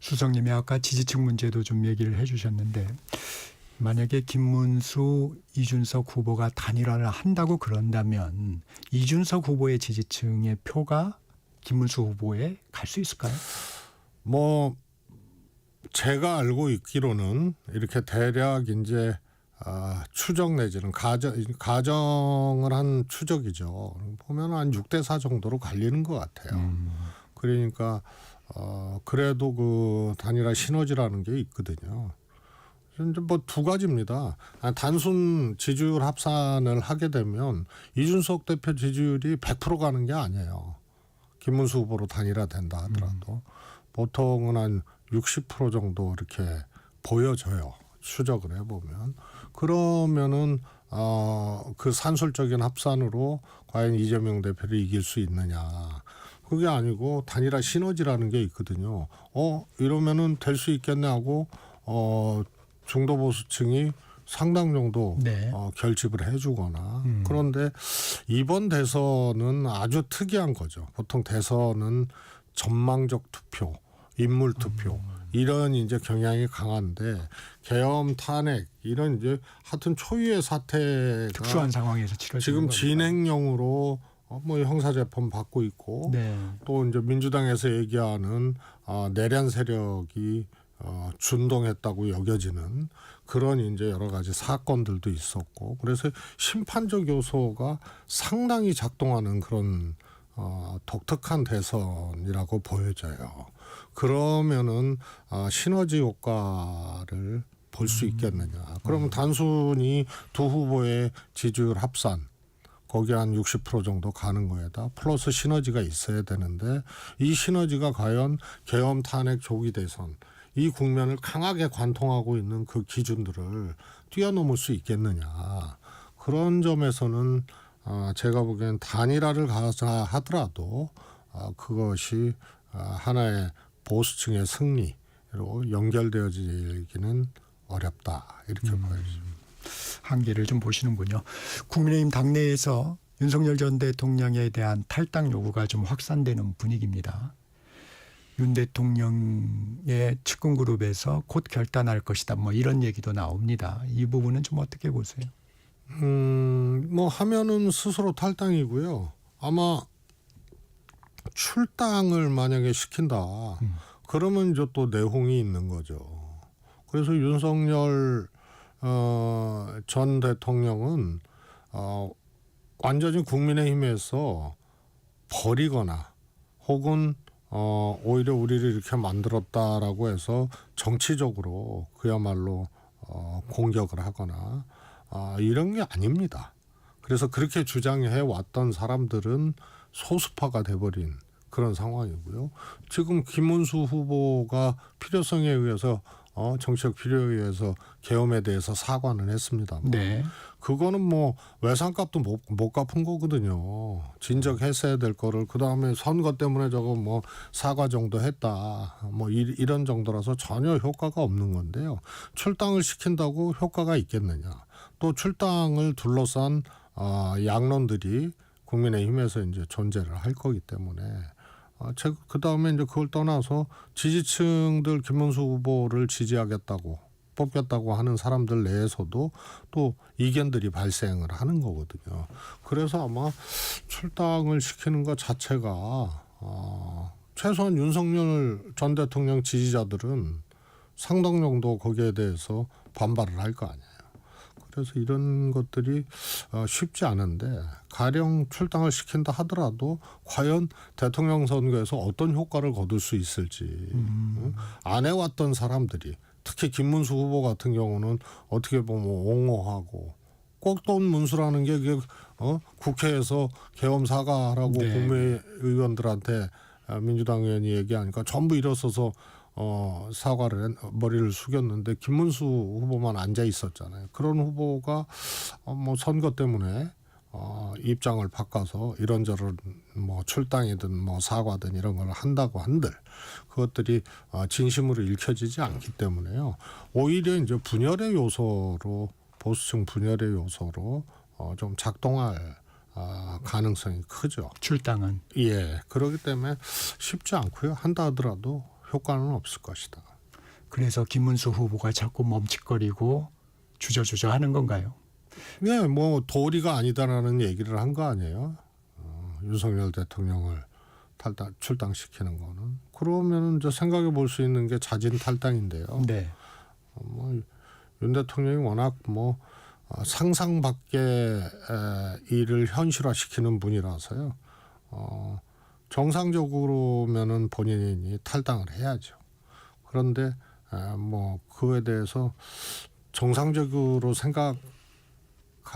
A: 수석님이 아까 지지층 문제도 좀 얘기를 해주셨는데, 만약에 김문수, 이준석 후보가 단일화를 한다고 그런다면 이준석 후보의 지지층의 표가 김문수 후보에 갈 수 있을까요?
I: 뭐 제가 알고 있기로는 이렇게 대략 이제 추적 내지는 가정을 한 추적이죠. 보면 한 6대4 정도로 갈리는 것 같아요. 그러니까 그래도 그 단일화 시너지라는 게 있거든요. 이제 뭐 두 가지입니다. 단순 지지율 합산을 하게 되면 이준석 대표 지지율이 100% 가는 게 아니에요. 김문수 후보로 단일화된다 하더라도 보통은 한 60% 정도 이렇게 보여져요. 추적을 해보면. 그러면은 그 산술적인 합산으로 과연 이재명 대표를 이길 수 있느냐. 그게 아니고 단일화 시너지라는 게 있거든요. 이러면은 될 수 있겠네 하고 중도 보수층이 상당 정도
A: 네.
I: 결집을 해주거나 그런데 이번 대선은 아주 특이한 거죠. 보통 대선은 전망적 투표, 인물 투표 이런 이제 경향이 강한데 계엄 탄핵 이런 이제 하여튼 초유의 사태가
A: 특수한 상황에서 치러지는
I: 지금
A: 거니까.
I: 진행형으로 뭐 형사재판 받고 있고
A: 네.
I: 또 이제 민주당에서 얘기하는 내란 세력이 준동했다고 여겨지는 그런 이제 여러 가지 사건들도 있었고 그래서 심판적 요소가 상당히 작동하는 그런 독특한 대선이라고 보여져요. 그러면은 시너지 효과를 볼 수 있겠느냐. 그러면 단순히 두 후보의 지지율 합산 거기 한 60% 정도 가는 거에다 플러스 시너지가 있어야 되는데 이 시너지가 과연 계엄 탄핵 조기 대선 이 국면을 강하게 관통하고 있는 그 기준들을 뛰어넘을 수 있겠느냐. 그런 점에서는 제가 보기엔 단일화를 가자 하더라도 그것이 하나의 보수층의 승리로 연결되어지기는 어렵다. 이렇게 보여집니다.
A: 한계를 좀 보시는군요. 국민의힘 당내에서 윤석열 전 대통령에 대한 탈당 요구가 좀 확산되는 분위기입니다. 윤 대통령의 측근 그룹에서 곧 결단할 것이다. 뭐 이런 얘기도 나옵니다. 이 부분은 좀 어떻게 보세요?
I: 뭐 하면은 스스로 탈당이고요. 아마 출당을 만약에 시킨다. 그러면 이제 또 내홍이 있는 거죠. 그래서 윤석열 전 대통령은 완전히 국민의힘에서 버리거나 혹은 오히려 우리를 이렇게 만들었다라고 해서 정치적으로 그야말로 공격을 하거나 이런 게 아닙니다. 그래서 그렇게 주장해 왔던 사람들은 소수파가 돼버린 그런 상황이고요. 지금 김문수 후보가 필요성에 의해서 정치적 필요에 의해서 계엄에 대해서 사과는 했습니다만
A: 네.
I: 그거는 뭐 외상값도 못 갚은 거거든요. 진작했어야 될 거를 그다음에 선거 때문에 저거 뭐 사과 정도 했다. 뭐 이런 정도라서 전혀 효과가 없는 건데요. 출당을 시킨다고 효과가 있겠느냐. 또 출당을 둘러싼 양론들이 국민의힘에서 이제 존재를 할 거기 때문에 그 다음에 이제 그걸 떠나서 지지층들 김문수 후보를 지지하겠다고 뽑겠다고 하는 사람들 내에서도 또 이견들이 발생을 하는 거거든요. 그래서 아마 출당을 시키는 것 자체가 최소한 윤석열 전 대통령 지지자들은 상당 정도 거기에 대해서 반발을 할 거 아니에요. 그래서 이런 것들이 쉽지 않은데 가령 출당을 시킨다 하더라도 과연 대통령 선거에서 어떤 효과를 거둘 수 있을지 안 해왔던 사람들이 특히 김문수 후보 같은 경우는 어떻게 보면 옹호하고 꼭돈 문수라는 게 국회에서 계엄 사과라고
A: 네.
I: 국회의원들한테 민주당 의원이 얘기하니까 전부 일어서서 사과를 머리를 숙였는데 김문수 후보만 앉아 있었잖아요. 그런 후보가 뭐 선거 때문에 입장을 바꿔서 이런저런 뭐 출당이든 뭐 사과든 이런 걸 한다고 한들 그것들이 진심으로 읽혀지지 않기 때문에요. 오히려 이제 분열의 요소로 보수층 분열의 요소로 좀 작동할 가능성이 크죠.
A: 출당은.
I: 예, 그렇기 때문에 쉽지 않고요. 한다 하더라도 효과는 없을 것이다.
A: 그래서 김문수 후보가 자꾸 멈칫거리고 주저주저 하는 건가요?
I: 네, 뭐 도리가 아니다라는 얘기를 한 거 아니에요. 윤석열 대통령을 출당시키는 거는. 그러면은 저 생각해 볼 수 있는 게 자진 탈당인데요.
A: 네.
I: 윤 대통령이 워낙 상상 밖의 일을 현실화시키는 분이라서요. 정상적으로면은 본인이 탈당을 해야죠. 그런데 그에 대해서 정상적으로 생각할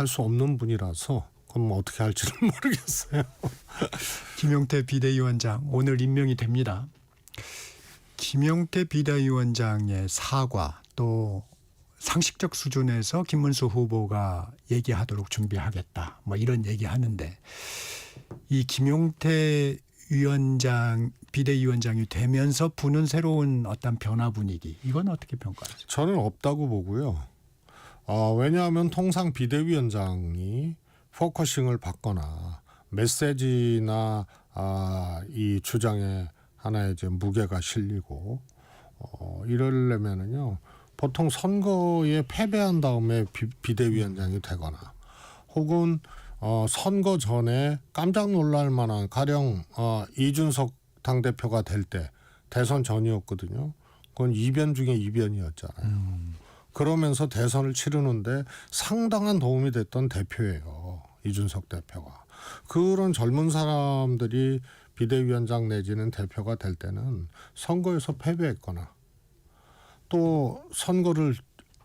I: 수 없는 분이라서 그럼 어떻게 할지는 모르겠어요.
A: 김용태 비대위원장 오늘 임명이 됩니다. 김용태 비대위원장의 사과 또 상식적 수준에서 김문수 후보가 얘기하도록 준비하겠다. 이런 얘기하는데 이 김용태 비대위원장이 되면서 부는 새로운 어떤 변화 분위기 이건 어떻게 평가하세요?
I: 저는 없다고 보고요. 왜냐하면 통상 비대위원장이 포커싱을 받거나 메시지나 이 주장에 하나의 이제 무게가 실리고 이러려면은요 보통 선거에 패배한 다음에 비대위원장이 되거나 혹은 선거 전에 깜짝 놀랄 만한 가령 이준석 당대표가 될 때 대선 전이었거든요. 그건 이변 중에 이변이었잖아요. 그러면서 대선을 치르는데 상당한 도움이 됐던 대표예요. 이준석 대표가. 그런 젊은 사람들이 비대위원장 내지는 대표가 될 때는 선거에서 패배했거나 또 선거를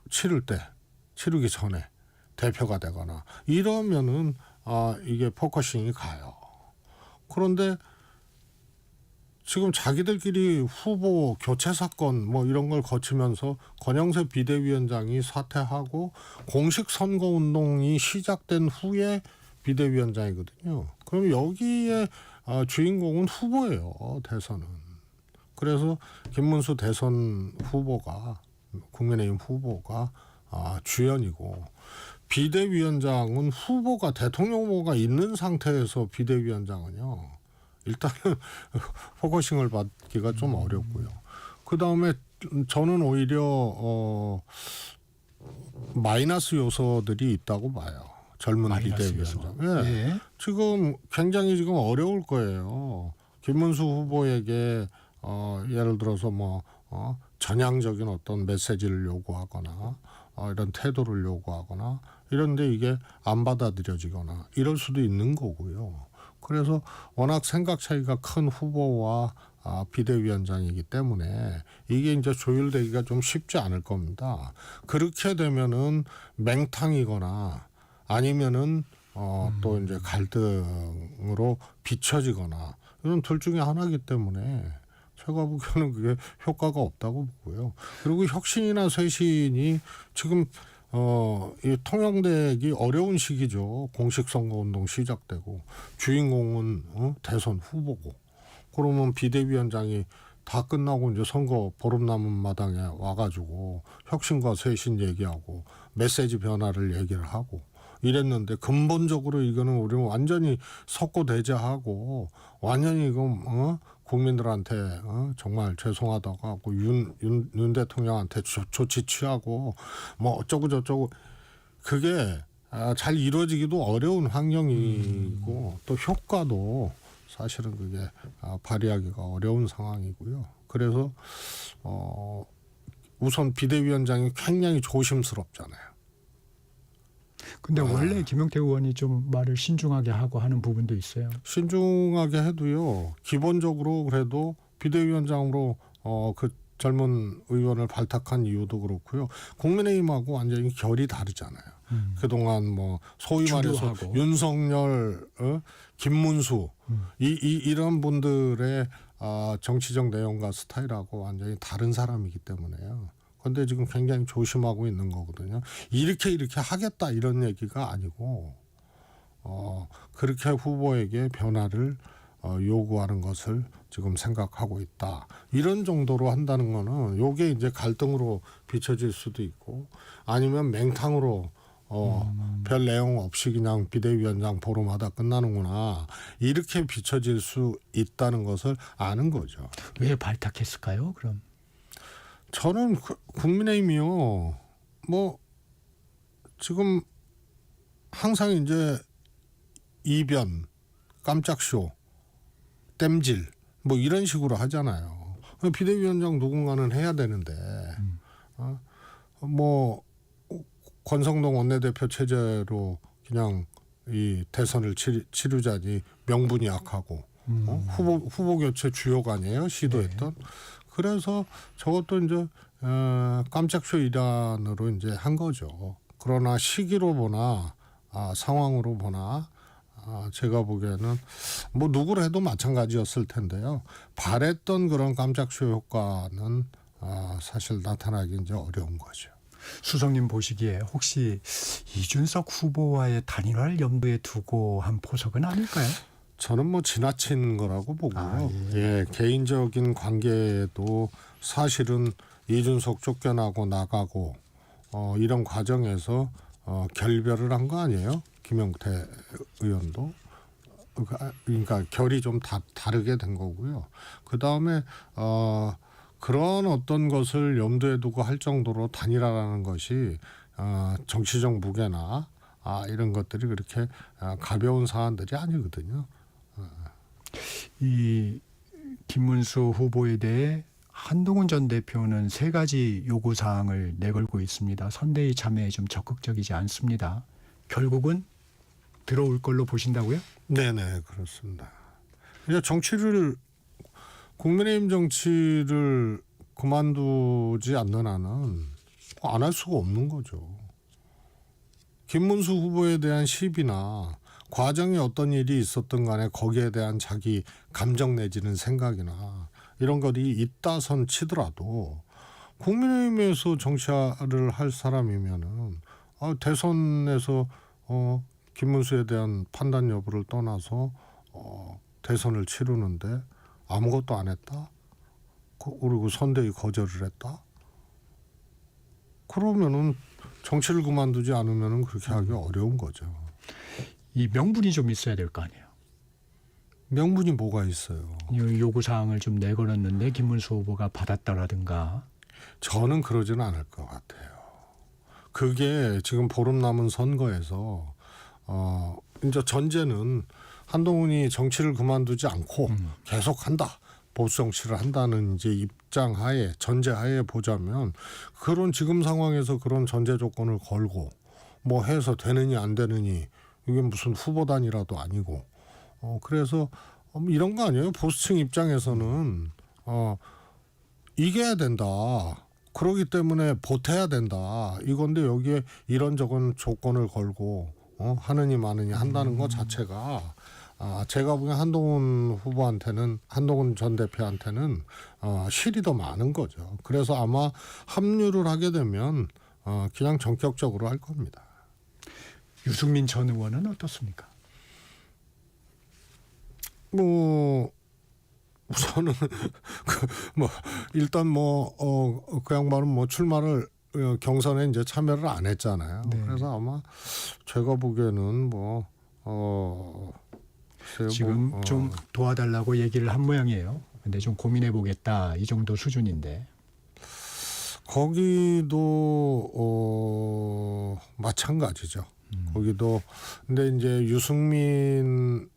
I: 치르기 전에 대표가 되거나 이러면은 이게 포커싱이 가요. 그런데 지금 자기들끼리 후보 교체 사건 이런 걸 거치면서 권영세 비대위원장이 사퇴하고 공식 선거 운동이 시작된 후에 비대위원장이거든요. 그럼 여기에 주인공은 후보예요. 대선은. 그래서 김문수 대선 후보가 국민의힘 후보가 주연이고 비대위원장은 후보가 대통령 후보가 있는 상태에서 비대위원장은요. 일단은 포커싱을 받기가 좀 어렵고요. 그다음에 저는 오히려 마이너스 요소들이 있다고 봐요. 젊은 비대위원장. 예. 지금 굉장히 어려울 거예요. 김문수 후보에게 예를 들어서 전향적인 어떤 메시지를 요구하거나 이런 태도를 요구하거나 이런데 이게 안 받아들여지거나 이럴 수도 있는 거고요. 그래서 워낙 생각 차이가 큰 후보와 비대위원장이기 때문에 이게 이제 조율되기가 좀 쉽지 않을 겁니다. 그렇게 되면은 맹탕이거나 아니면은 또 이제 갈등으로 비춰지거나 이런 둘 중에 하나이기 때문에 제가 보기에는 그게 효과가 없다고 보고요. 그리고 혁신이나 쇄신이 지금 이 통용되기 어려운 시기죠. 공식 선거운동 시작되고 주인공은 대선 후보고 그러면 비대위원장이 다 끝나고 이제 선거 보름 남은 마당에 와가지고 혁신과 쇄신 얘기하고 메시지 변화를 얘기를 하고 이랬는데 근본적으로 이거는 우리는 완전히 석고대죄하고 완전히 이거 국민들한테 정말 죄송하다고 하고 윤 대통령한테 조치 취하고 어쩌고 저쩌고 그게 잘 이루어지기도 어려운 환경이고 또 효과도 사실은 그게 발휘하기가 어려운 상황이고요. 그래서 우선 비대위원장이 굉장히 조심스럽잖아요.
A: 근데 원래 김용태 의원이 좀 말을 신중하게 하고 하는 부분도 있어요.
I: 신중하게 해도요. 기본적으로 그래도 비대위원장으로 그 젊은 의원을 발탁한 이유도 그렇고요. 국민의힘하고 완전히 결이 다르잖아요. 그동안 소위 말해서
A: 주류하고.
I: 윤석열, 김문수 이런 분들의 정치적 내용과 스타일하고 완전히 다른 사람이기 때문에요. 그런데 지금 굉장히 조심하고 있는 거거든요. 이렇게 하겠다 이런 얘기가 아니고 그렇게 후보에게 변화를 요구하는 것을 지금 생각하고 있다. 이런 정도로 한다는 거는 요게 이제 갈등으로 비춰질 수도 있고 아니면 맹탕으로 별 내용 없이 그냥 비대위원장 보름하다 끝나는구나. 이렇게 비춰질 수 있다는 것을 아는 거죠.
A: 왜 발탁했을까요? 그럼
I: 저는 국민의힘이요. 지금 항상 이제 이변, 깜짝쇼, 땜질 뭐 이런 식으로 하잖아요. 비대위원장 누군가는 해야 되는데 뭐 권성동 원내대표 체제로 그냥 이 대선을 치르자니 명분이 약하고 후보 교체 주요가 아니에요 시도했던. 네. 그래서 저것도 이제 깜짝쇼 일환으로 이제 한 거죠. 그러나 시기로 보나 상황으로 보나 제가 보기에는 뭐 누구를 해도 마찬가지였을 텐데요. 바랬던 그런 깜짝쇼 효과는 사실 나타나기 이제 어려운 거죠.
A: 수석님 보시기에 혹시 이준석 후보와의 단일화를 염두에 두고 한 포석은 아닐까요?
I: 저는 뭐 지나친 거라고 보고요. 예, 개인적인 관계에도 사실은 이준석 쫓겨나고 나가고 이런 과정에서 결별을 한 거 아니에요? 김영태 의원도. 그러니까 결이 좀 다르게 된 거고요. 그다음에 그런 어떤 것을 염두에 두고 할 정도로 단일화라는 것이 정치적 무게나 이런 것들이 그렇게 가벼운 사안들이 아니거든요.
A: 이 김문수 후보에 대해 한동훈 전 대표는 3가지 요구 사항을 내걸고 있습니다. 선대위 참여에 좀 적극적이지 않습니다. 결국은 들어올 걸로 보신다고요?
I: 네네 그렇습니다. 이제 정치를 국민의힘 정치를 그만두지 않는 한은 안 할 수가 없는 거죠. 김문수 후보에 대한 시비나 과정에 어떤 일이 있었든 간에 거기에 대한 자기 감정 내지는 생각이나 이런 것이 있다선 치더라도 국민의힘에서 정치를 할 사람이면은 대선에서 김문수에 대한 판단 여부를 떠나서 대선을 치르는데 아무것도 안 했다. 그리고 선대위 거절을 했다. 그러면은 정치를 그만두지 않으면은 그렇게 하기 어려운 거죠.
A: 이 명분이 좀 있어야 될 거 아니에요.
I: 명분이 뭐가 있어요?
A: 요구 사항을 좀 내걸었는데 김문수 후보가 받았다라든가.
I: 저는 그러지는 않을 것 같아요. 그게 지금 보름 남은 선거에서 이제 전제는 한동훈이 정치를 그만두지 않고 계속한다. 보수 정치를 한다는 이제 입장하에 전제하에 보자면 그런 지금 상황에서 그런 전제 조건을 걸고 뭐 해서 되느니 안 되느니 이게 무슨 후보단이라도 아니고 그래서 이런 거 아니에요? 보수층 입장에서는 이겨야 된다. 그러기 때문에 보태야 된다. 이건데 여기에 이런저런 조건을 걸고 하느니 마느니 한다는 것 자체가 제가 보기엔 한동훈 후보한테는 한동훈 전 대표한테는 실이 더 많은 거죠. 그래서 아마 합류를 하게 되면 그냥 전격적으로 할 겁니다.
A: 유승민 전 의원은 어떻습니까?
I: 뭐 우선은 일단 그 양반은 뭐 출마를 경선에 이제 참여를 안 했잖아요. 네. 그래서 아마 제가 보기에는
A: 지금 좀 도와달라고 얘기를 한 모양이에요. 근데 좀 고민해 보겠다 이 정도 수준인데.
I: 거기도 마찬가지죠. 거기도 근데 이제 유승민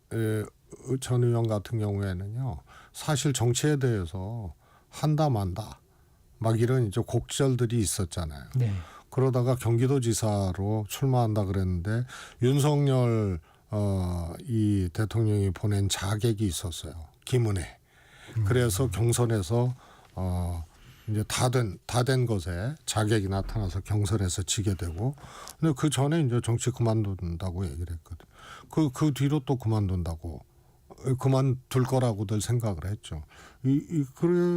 I: 전 의원 같은 경우에는요. 사실 정치에 대해서 한다 만다 막 이런 이제 곡절들이 있었잖아요.
A: 네.
I: 그러다가 경기도지사로 출마한다 그랬는데 윤석열 이 대통령이 보낸 자객이 있었어요. 김은혜. 그래서 경선에서 이제 다 된 것에 자객이 나타나서 경선에서 지게 되고, 근데 그 전에 이제 정치 그만둔다고 얘기를 했거든. 그 뒤로 또 그만둘 거라고들 생각을 했죠.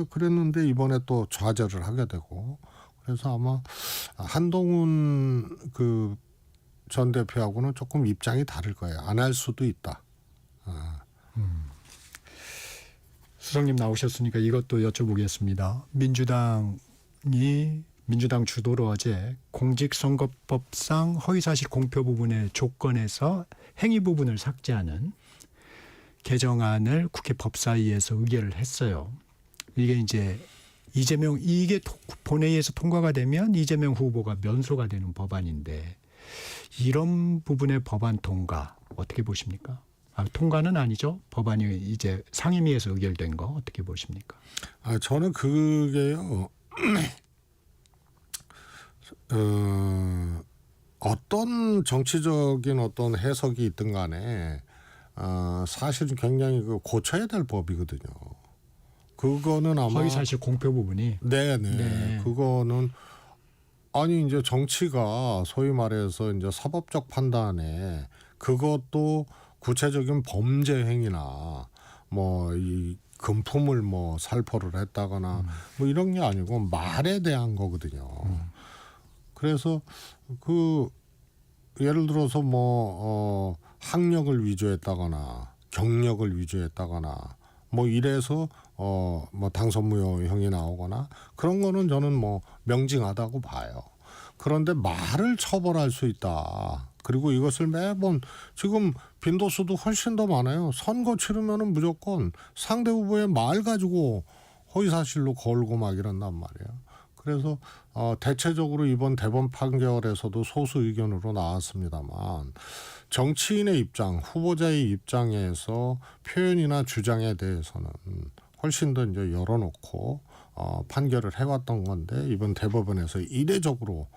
I: 그랬는데 이번에 또 좌절을 하게 되고, 그래서 아마 한동훈 전 대표하고는 조금 입장이 다를 거예요. 안 할 수도 있다.
A: 수석님 나오셨으니까 이것도 여쭤보겠습니다. 민주당 주도로 어제 공직선거법상 허위사실 공표 부분의 조건에서 행위 부분을 삭제하는 개정안을 국회 법사위에서 의결을 했어요. 이게 이제 이게 본회의에서 통과가 되면 이재명 후보가 면소가 되는 법안인데 이런 부분의 법안 통과 어떻게 보십니까? 통과는 아니죠. 법안이 이제 상임위에서 의결된 거 어떻게 보십니까?
I: 저는 그게요. 어떤 정치적인 어떤 해석이 있든 간에 사실은 굉장히 고쳐야 될 법이거든요. 그거는 아마
A: 허위사실 공표 부분이
I: 네네. 그거는 아니 이제 정치가 소위 말해서 이제 사법적 판단에 그것도 구체적인 범죄 행위나 뭐 이 금품을 뭐 살포를 했다거나 뭐 이런 게 아니고 말에 대한 거거든요. 그래서 예를 들어서 뭐 학력을 위조했다거나 경력을 위조했다거나 뭐 이래서 뭐 당선무효형이 나오거나 그런 거는 저는 뭐 명징하다고 봐요. 그런데 말을 처벌할 수 있다. 그리고 이것을 매번 지금 빈도수도 훨씬 더 많아요. 선거 치르면은 무조건 상대 후보의 말 가지고 허위사실로 걸고 막 이런단 말이에요. 그래서 대체적으로 이번 대법원 판결에서도 소수 의견으로 나왔습니다만 정치인의 입장, 후보자의 입장에서 표현이나 주장에 대해서는 훨씬 더 이제 열어놓고 판결을 해왔던 건데 이번 대법원에서 이례적으로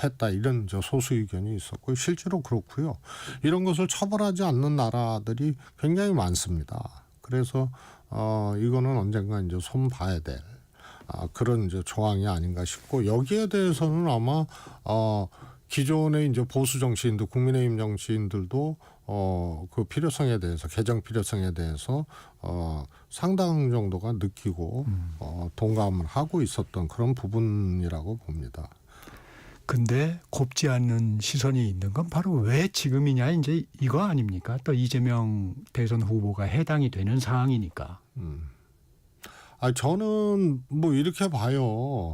I: 했다 이런 소수 의견이 있었고 실제로 그렇고요. 이런 것을 처벌하지 않는 나라들이 굉장히 많습니다. 그래서 이거는 언젠가 이제 손 봐야 될 그런 이제 조항이 아닌가 싶고 여기에 대해서는 아마 기존의 이제 보수 정치인들, 국민의힘 정치인들도 그 필요성에 대해서 개정 필요성에 대해서 상당 정도가 느끼고 동감을 하고 있었던 그런 부분이라고 봅니다.
A: 근데 곱지 않는 시선이 있는 건 바로 왜 지금이냐 이제 이거 아닙니까? 또 이재명 대선 후보가 해당이 되는 사항이니까.
I: 저는 뭐 이렇게 봐요.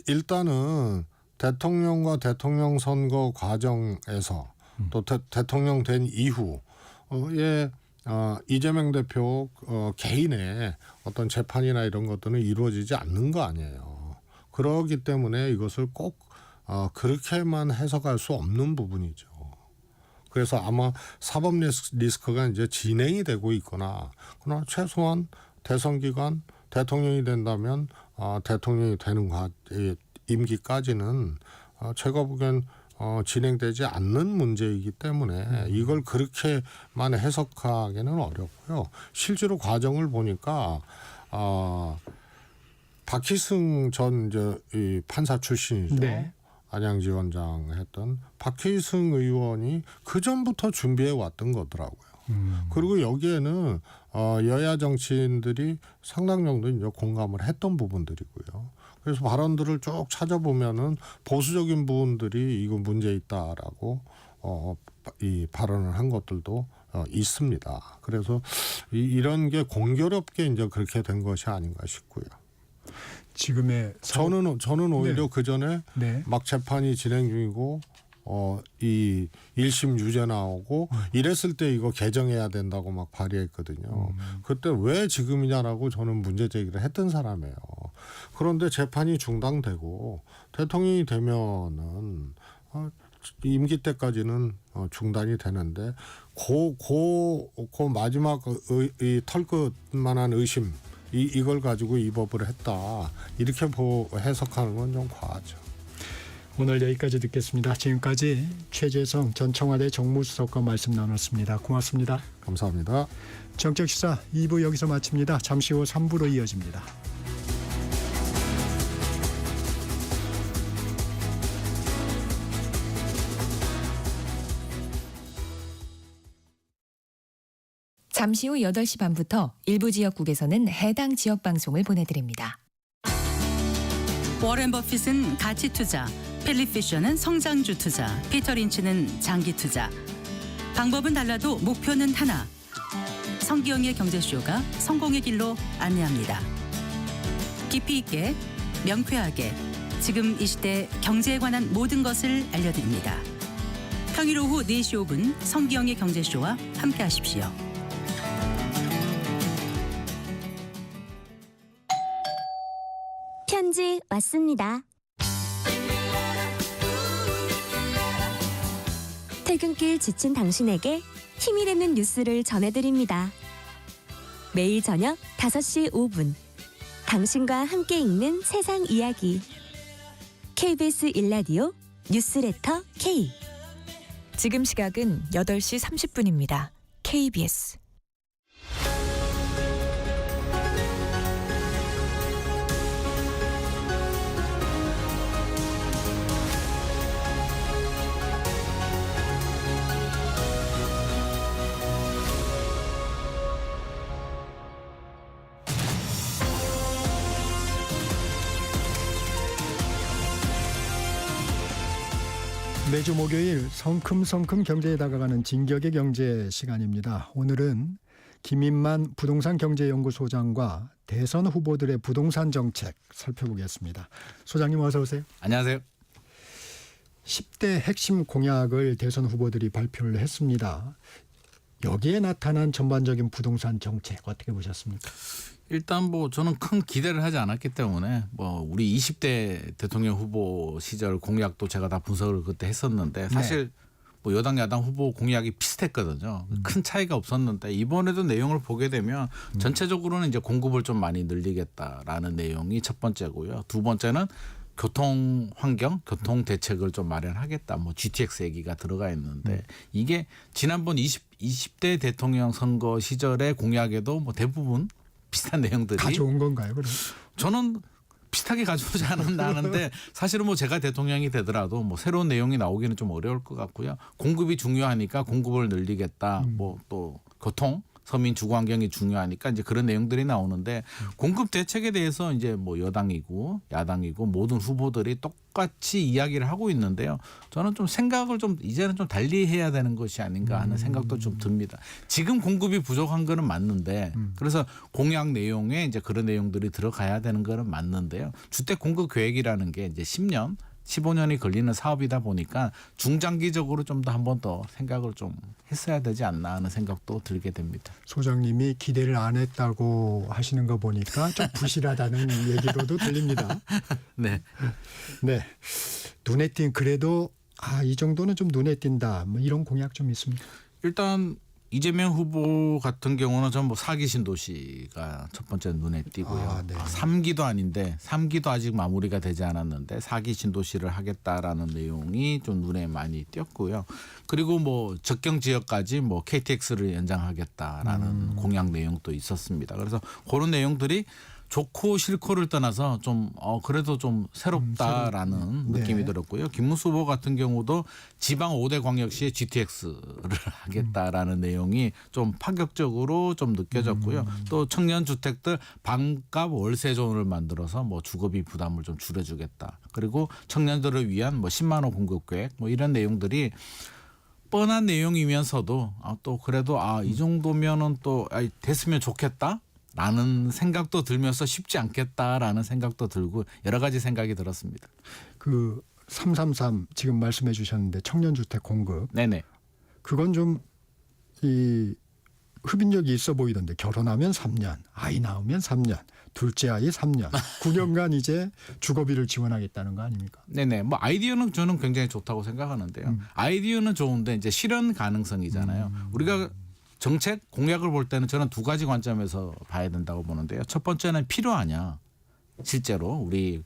I: 일단은 대통령과 대통령 선거 과정에서 또 대통령 된 이후에 이재명 대표 개인의 어떤 재판이나 이런 것들은 이루어지지 않는 거 아니에요. 그렇기 때문에 이것을 꼭 그렇게만 해석할 수 없는 부분이죠. 그래서 아마 사법 리스크가 이제 진행이 되고 있거나 그러나 최소한 대선 기간 대통령이 된다면 대통령이 되는 임기까지는 제가 보기엔 진행되지 않는 문제이기 때문에 이걸 그렇게만 해석하기는 어렵고요. 실제로 과정을 보니까 박희승 전 이 판사 출신이죠.
A: 네.
I: 안양지원장 했던 박희승 의원이 그 전부터 준비해 왔던 거더라고요. 그리고 여기에는 여야 정치인들이 상당 정도 이제 공감을 했던 부분들이고요. 그래서 발언들을 쭉 찾아보면은 보수적인 부분들이 이거 문제 있다라고 이 발언을 한 것들도 있습니다. 그래서 이런 게 공교롭게 이제 그렇게 된 것이 아닌가 싶고요.
A: 지금의
I: 저는 오히려
A: 네.
I: 그 전에
A: 네.
I: 막 재판이 진행 중이고 이 1심 유죄 나오고 이랬을 때 이거 개정해야 된다고 막 발의했거든요. 그때 왜 지금이냐라고 저는 문제 제기를 했던 사람이에요. 그런데 재판이 중단되고 대통령이 되면은 임기 때까지는 중단이 되는데 그 마지막 이 털끝만한 의심 이걸 가지고 이 법을 했다 이렇게 해석하는 건 좀 과하죠.
A: 오늘 여기까지 듣겠습니다. 지금까지 최재성 전 청와대 정무수석과 말씀 나눴습니다. 고맙습니다.
I: 감사합니다.
A: 정책시사 2부 여기서 마칩니다. 잠시 후 3부로 이어집니다.
J: 잠시 후 8시 반부터 일부 지역국에서는 해당 지역 방송을 보내드립니다.
K: 워렌 버핏은 가치 투자, 필립 피셔는 성장주 투자, 피터 린치는 장기 투자. 방법은 달라도 목표는 하나. 성기영의 경제쇼가 성공의 길로 안내합니다. 깊이 있게, 명쾌하게, 지금 이 시대 경제에 관한 모든 것을 알려드립니다. 평일 오후 4시 5분 성기영의 경제쇼와 함께하십시오.
L: 편지 왔습니다. 퇴근길 지친 당신에게 힘이 되는 뉴스를 전해드립니다. 매일 저녁 5시 5분 당신과 함께 읽는 세상 이야기 KBS 1라디오 뉴스레터 K.
J: 지금 시각은 8시 30분입니다. KBS
A: 매주 목요일 성큼성큼 경제에 다가가는 진격의 경제 시간입니다. 오늘은 김인만 부동산 경제연구소장과 대선 후보들의 부동산 정책 살펴보겠습니다. 소장님 어서 오세요.
M: 안녕하세요.
A: 10대 핵심 공약을 대선 후보들이 발표를 했습니다. 여기에 나타난 전반적인 부동산 정책 어떻게 보셨습니까?
M: 일단 뭐 저는 큰 기대를 하지 않았기 때문에 뭐 우리 20대 대통령 후보 시절 공약도 제가 다 분석을 그때 했었는데 사실 뭐 여당 야당 후보 공약이 비슷했거든요. 큰 차이가 없었는데 이번에도 내용을 보게 되면 전체적으로는 이제 공급을 좀 많이 늘리겠다라는 내용이 첫 번째고요. 두 번째는 교통 환경, 교통 대책을 좀 마련하겠다. 뭐 GTX 얘기가 들어가 있는데 이게 지난번 20대 대통령 선거 시절의 공약에도 뭐 대부분 비슷한 내용들이
A: 가져온 건가요? 그럼?
M: 저는 비슷하게 가져오지 않았는데 사실은 뭐 제가 대통령이 되더라도 뭐 새로운 내용이 나오기는 좀 어려울 것 같고요. 공급이 중요하니까 공급을 늘리겠다. 뭐 또 교통 서민 주거 환경이 중요하니까 이제 그런 내용들이 나오는데 공급 대책에 대해서 이제 뭐 여당이고 야당이고 모든 후보들이 똑같이 이야기를 하고 있는데요. 저는 좀 생각을 좀 이제는 좀 달리 해야 되는 것이 아닌가 하는 생각도 좀 듭니다. 지금 공급이 부족한 거는 맞는데 그래서 공약 내용에 이제 그런 내용들이 들어가야 되는 거는 맞는데요. 주택 공급 계획이라는 게 이제 10년 15년이 걸리는 사업이다 보니까 중장기적으로 좀 더 한 번 더 생각을 좀 했어야 되지 않나 하는 생각도 들게 됩니다.
A: 소장님이 기대를 안 했다고 하시는 거 보니까 좀 부실하다는 얘기로도 들립니다.
M: 네.
A: 네. 눈에 띈 그래도 이 정도는 좀 눈에 띈다. 뭐 이런 공약 좀 있습니까?
M: 일단 이재명 후보 같은 경우는 전 뭐 4기 신도시가 첫 번째 눈에 띄고요. 3기도 아닌데 3기도 아직 마무리가 되지 않았는데 4기 신도시를 하겠다라는 내용이 좀 눈에 많이 띄었고요. 그리고 뭐 적경 지역까지 뭐 KTX를 연장하겠다라는 공약 내용도 있었습니다. 그래서 그런 내용들이 좋고 싫고를 떠나서 좀 그래도 좀 새롭다라는 느낌이 들었고요. 김문수 후보 같은 경우도 지방 5대 광역시에 GTX를 하겠다라는 내용이 좀 파격적으로 좀 느껴졌고요. 또 청년 주택들 반값 월세존을 만들어서 뭐 주거비 부담을 좀 줄여주겠다. 그리고 청년들을 위한 뭐 10만 호 공급 계획 뭐 이런 내용들이 뻔한 내용이면서도 또 그래도 이 정도면은 또 됐으면 좋겠다. 라는 생각도 들면서 쉽지 않겠다라는 생각도 들고 여러 가지 생각이 들었습니다.
A: 그 333 지금 말씀해 주셨는데 청년주택 공급.
M: 네네.
A: 그건 좀 이 흡인력이 있어 보이던데 결혼하면 3년, 아이 낳으면 3년, 둘째 아이 3년, 9년간 이제 주거비를 지원하겠다는 거 아닙니까?
M: 네네. 뭐 아이디어는 저는 굉장히 좋다고 생각하는데요. 아이디어는 좋은데 이제 실현 가능성이잖아요. 우리가 정책 공약을 볼 때는 저는 두 가지 관점에서 봐야 된다고 보는데요. 첫 번째는 필요하냐. 실제로 우리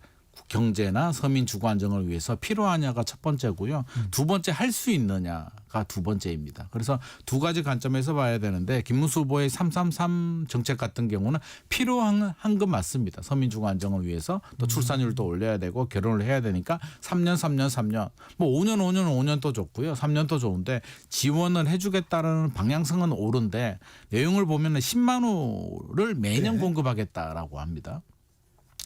M: 경제나 서민 주거 안정을 위해서 필요하냐가 첫 번째고요. 두 번째 할 수 있느냐가 두 번째입니다. 그래서 두 가지 관점에서 봐야 되는데 김문수 후보의 333 정책 같은 경우는 필요한 건 맞습니다. 서민 주거 안정을 위해서 또 출산율도 올려야 되고 결혼을 해야 되니까 3년 뭐 5년도 좋고요. 3년도 좋은데 지원을 해주겠다는 방향성은 옳은데 내용을 보면은 10만 호를 매년 공급하겠다라고 합니다.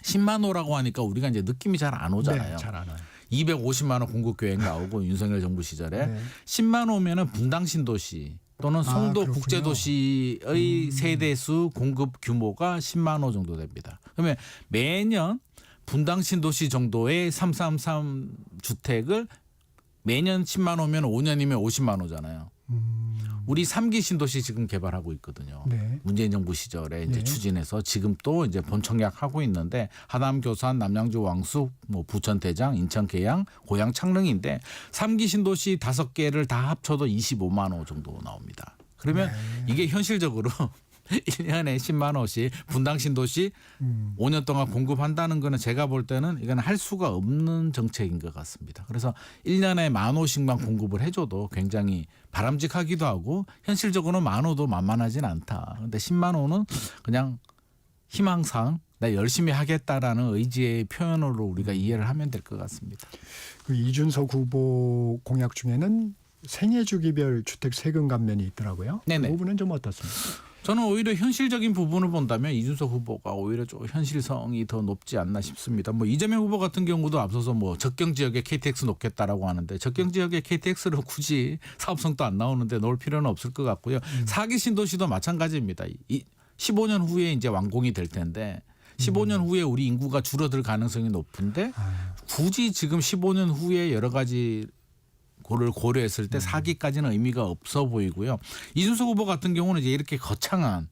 M: 10만 호라고 하니까 우리가 이제 느낌이 잘 안 오잖아요.
A: 잘 안 와요.
M: 250만 호 공급 계획 나오고 윤석열 정부 시절에 10만 호면은 분당 신도시 또는 송도 국제도시의 세대수 공급 규모가 10만 호 정도 됩니다. 그러면 매년 분당 신도시 정도의 333 주택을 매년 10만 호면 5년이면 50만 호잖아요. 우리 3기 신도시 지금 개발하고 있거든요.
A: 네.
M: 문재인 정부 시절에 이제
A: 네.
M: 추진해서 지금 또 이제 본청약 하고 있는데 하남 교산, 남양주 왕숙, 뭐 부천 대장, 인천 계양, 고양 창릉인데 3기 신도시 5개를 다 합쳐도 25만 호 정도 나옵니다. 그러면 이게 현실적으로 1년에 10만 원씩 분당 신도시 5년 동안 공급한다는 거는 제가 볼 때는 이건 할 수가 없는 정책인 것 같습니다. 그래서 1년에 1만 호씩만 공급을 해줘도 굉장히 바람직하기도 하고 현실적으로는 1만 호도 만만하진 않다. 그런데 10만 호는 그냥 희망사항 나 열심히 하겠다라는 의지의 표현으로 우리가 이해를 하면 될 것 같습니다.
A: 그 이준석 후보 공약 중에는 생애 주기별 주택 세금 감면이 있더라고요.
M: 네네.
A: 그 부분은 좀 어떻습니까?
M: 저는 오히려 현실적인 부분을 본다면 이준석 후보가 오히려 좀 현실성이 더 높지 않나 싶습니다. 뭐 이재명 후보 같은 경우도 앞서서 뭐 적경 지역에 KTX 놓겠다라고 하는데 적경 지역에 KTX를 굳이 사업성도 안 나오는데 놓을 필요는 없을 것 같고요. 4기 신도시도 마찬가지입니다. 15년 후에 이제 완공이 될 텐데 15년 후에 우리 인구가 줄어들 가능성이 높은데 굳이 지금 15년 후에 여러 가지 를 고려했을 때 4기까지는 의미가 없어 보이고요. 이준석 후보 같은 경우는 이제 이렇게 거창한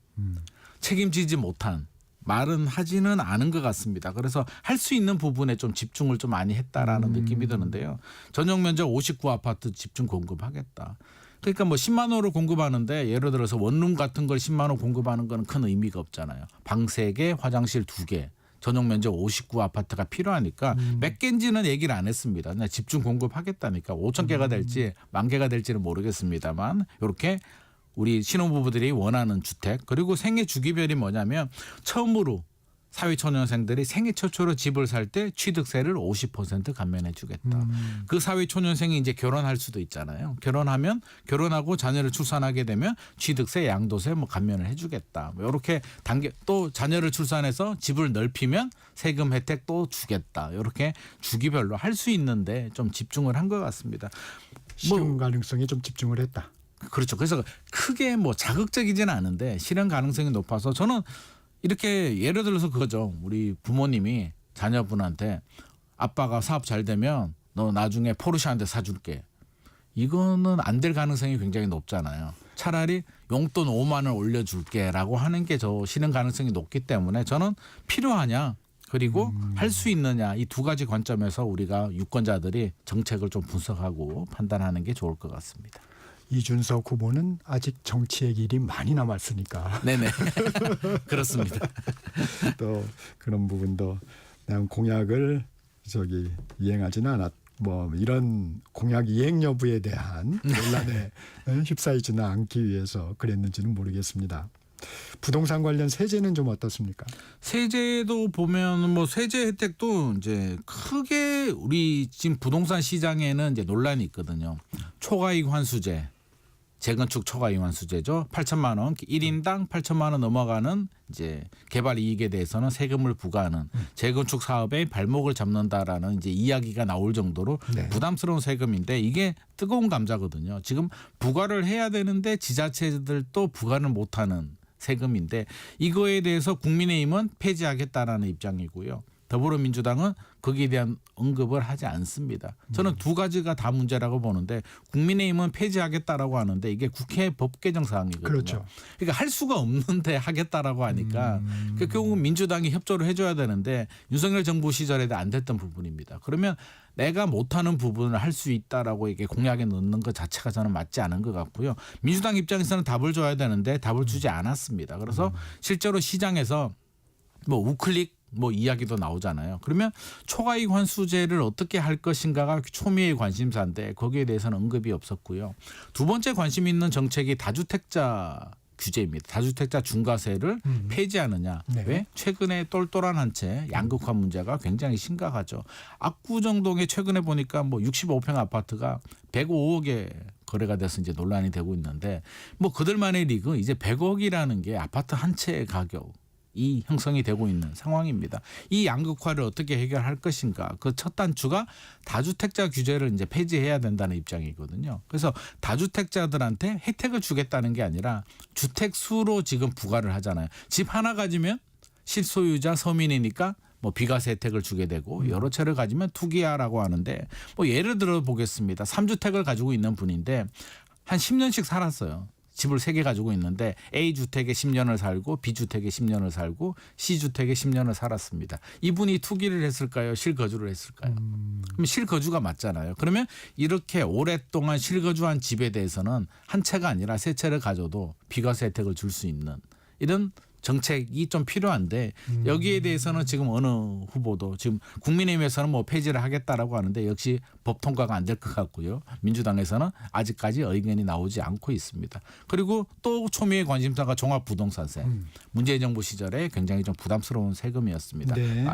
M: 책임지지 못한 말은 하지는 않은 것 같습니다. 그래서 할 수 있는 부분에 좀 집중을 좀 많이 했다라는 느낌이 드는데요. 전용 면적 59 아파트 집중 공급하겠다. 그러니까 뭐 10만 호를 공급하는데 예를 들어서 원룸 같은 걸 10만 호 공급하는 건 큰 의미가 없잖아요. 방 3개, 화장실 2개. 전용 면적 59 아파트가 필요하니까 몇 개인지는 얘기를 안 했습니다. 그냥 집중 공급하겠다니까 5천 개가 될지 1만 개가 될지는 모르겠습니다만 이렇게 우리 신혼부부들이 원하는 주택 그리고 생애 주기별이 뭐냐면 처음으로 사회초년생들이 생애 최초로 집을 살 때 취득세를 50% 감면해 주겠다. 그 사회초년생이 이제 결혼할 수도 있잖아요. 결혼하고 자녀를 출산하게 되면 취득세, 양도세 뭐 감면을 해 주겠다. 뭐 이렇게 단계 또 자녀를 출산해서 집을 넓히면 세금 혜택 또 주겠다. 이렇게 주기별로 할 수 있는데 좀 집중을 한 것 같습니다.
A: 실현 가능성에 좀 집중을 했다.
M: 그렇죠. 그래서 크게 뭐 자극적이지는 않은데 실현 가능성이 높아서 저는 이렇게 예를 들어서 그거죠. 우리 부모님이 자녀분한테 아빠가 사업 잘 되면 너 나중에 포르쉐 한 대 사줄게. 이거는 안 될 가능성이 굉장히 높잖아요. 차라리 용돈 5만 원 올려줄게라고 하는 게 저 실현 가능성이 높기 때문에 저는 필요하냐 그리고 할 수 있느냐 이 두 가지 관점에서 우리가 유권자들이 정책을 좀 분석하고 판단하는 게 좋을 것 같습니다.
A: 이준석 후보는 아직 정치의 길이 많이 남았으니까.
M: 네네. 그렇습니다.
A: 또 그런 부분도 그냥 공약을 이행하지는 않았. 뭐 이런 공약 이행 여부에 대한 논란에 휩싸이지는 않기 위해서 그랬는지는 모르겠습니다. 부동산 관련 세제는 좀 어떻습니까?
M: 세제도 보면 뭐 세제 혜택도 이제 크게 우리 지금 부동산 시장에는 이제 논란이 있거든요. 초과이익 환수제. 재건축 초과이익 환수제죠. 8천만 원, 1인당 8천만 원 넘어가는 이제 개발 이익에 대해서는 세금을 부과하는 재건축 사업에 발목을 잡는다라는 이제 이야기가 나올 정도로
A: 네.
M: 부담스러운 세금인데 이게 뜨거운 감자거든요. 지금 부과를 해야 되는데 지자체들도 부과를 못하는 세금인데 이거에 대해서 국민의힘은 폐지하겠다라는 입장이고요. 더불어민주당은 거기에 대한 언급을 하지 않습니다. 저는 두 가지가 다 문제라고 보는데 국민의힘은 폐지하겠다라고 하는데 이게 국회 법 개정 사항이거든요.
A: 그렇죠.
M: 그러니까 할 수가 없는데 하겠다라고 하니까 결국 민주당이 협조를 해줘야 되는데 윤석열 정부 시절에 안 됐던 부분입니다. 그러면 내가 못하는 부분을 할 수 있다라고 이게 공약에 넣는 것 자체가 저는 맞지 않은 것 같고요. 민주당 입장에서는 답을 줘야 되는데 답을 주지 않았습니다. 그래서 실제로 시장에서 뭐 우클릭 뭐 이야기도 나오잖아요. 그러면 초과이익 환수제를 어떻게 할 것인가가 초미의 관심사인데 거기에 대해서는 언급이 없었고요. 두 번째 관심 있는 정책이 다주택자 규제입니다. 다주택자 중과세를 폐지하느냐.
A: 네.
M: 왜? 최근에 똘똘한 한 채 양극화 문제가 굉장히 심각하죠. 압구정동에 최근에 보니까 뭐 65평 아파트가 105억에 거래가 돼서 이제 논란이 되고 있는데 뭐 그들만의 리그 이제 100억이라는 게 아파트 한 채의 가격 이 형성이 되고 있는 상황입니다. 이 양극화를 어떻게 해결할 것인가? 그 첫 단추가 다주택자 규제를 이제 폐지해야 된다는 입장이거든요. 그래서 다주택자들한테 혜택을 주겠다는 게 아니라 주택 수로 지금 부과를 하잖아요. 집 하나 가지면 실소유자 서민이니까 뭐 비과세 혜택을 주게 되고 여러 채를 가지면 투기하라고 하는데 뭐 예를 들어 보겠습니다. 3주택을 가지고 있는 분인데 한 10년씩 살았어요. 집을 3개 가지고 있는데 A 주택에 10년을 살고 B 주택에 10년을 살고 C 주택에 10년을 살았습니다. 이분이 투기를 했을까요? 실거주를 했을까요? 그럼 실거주가 맞잖아요. 그러면 이렇게 오랫동안 실거주한 집에 대해서는 한 채가 아니라 3채를 가져도 비과세 혜택을 줄 수 있는 이런 정책이 좀 필요한데 여기에 대해서는 지금 어느 후보도 지금 국민의힘에서는 뭐 폐지를 하겠다라고 하는데 역시 법 통과가 안 될 것 같고요. 민주당에서는 아직까지 의견이 나오지 않고 있습니다. 그리고 또 초미의 관심사가 종합부동산세. 문재인 정부 시절에 굉장히 좀 부담스러운 세금이었습니다.
A: 네.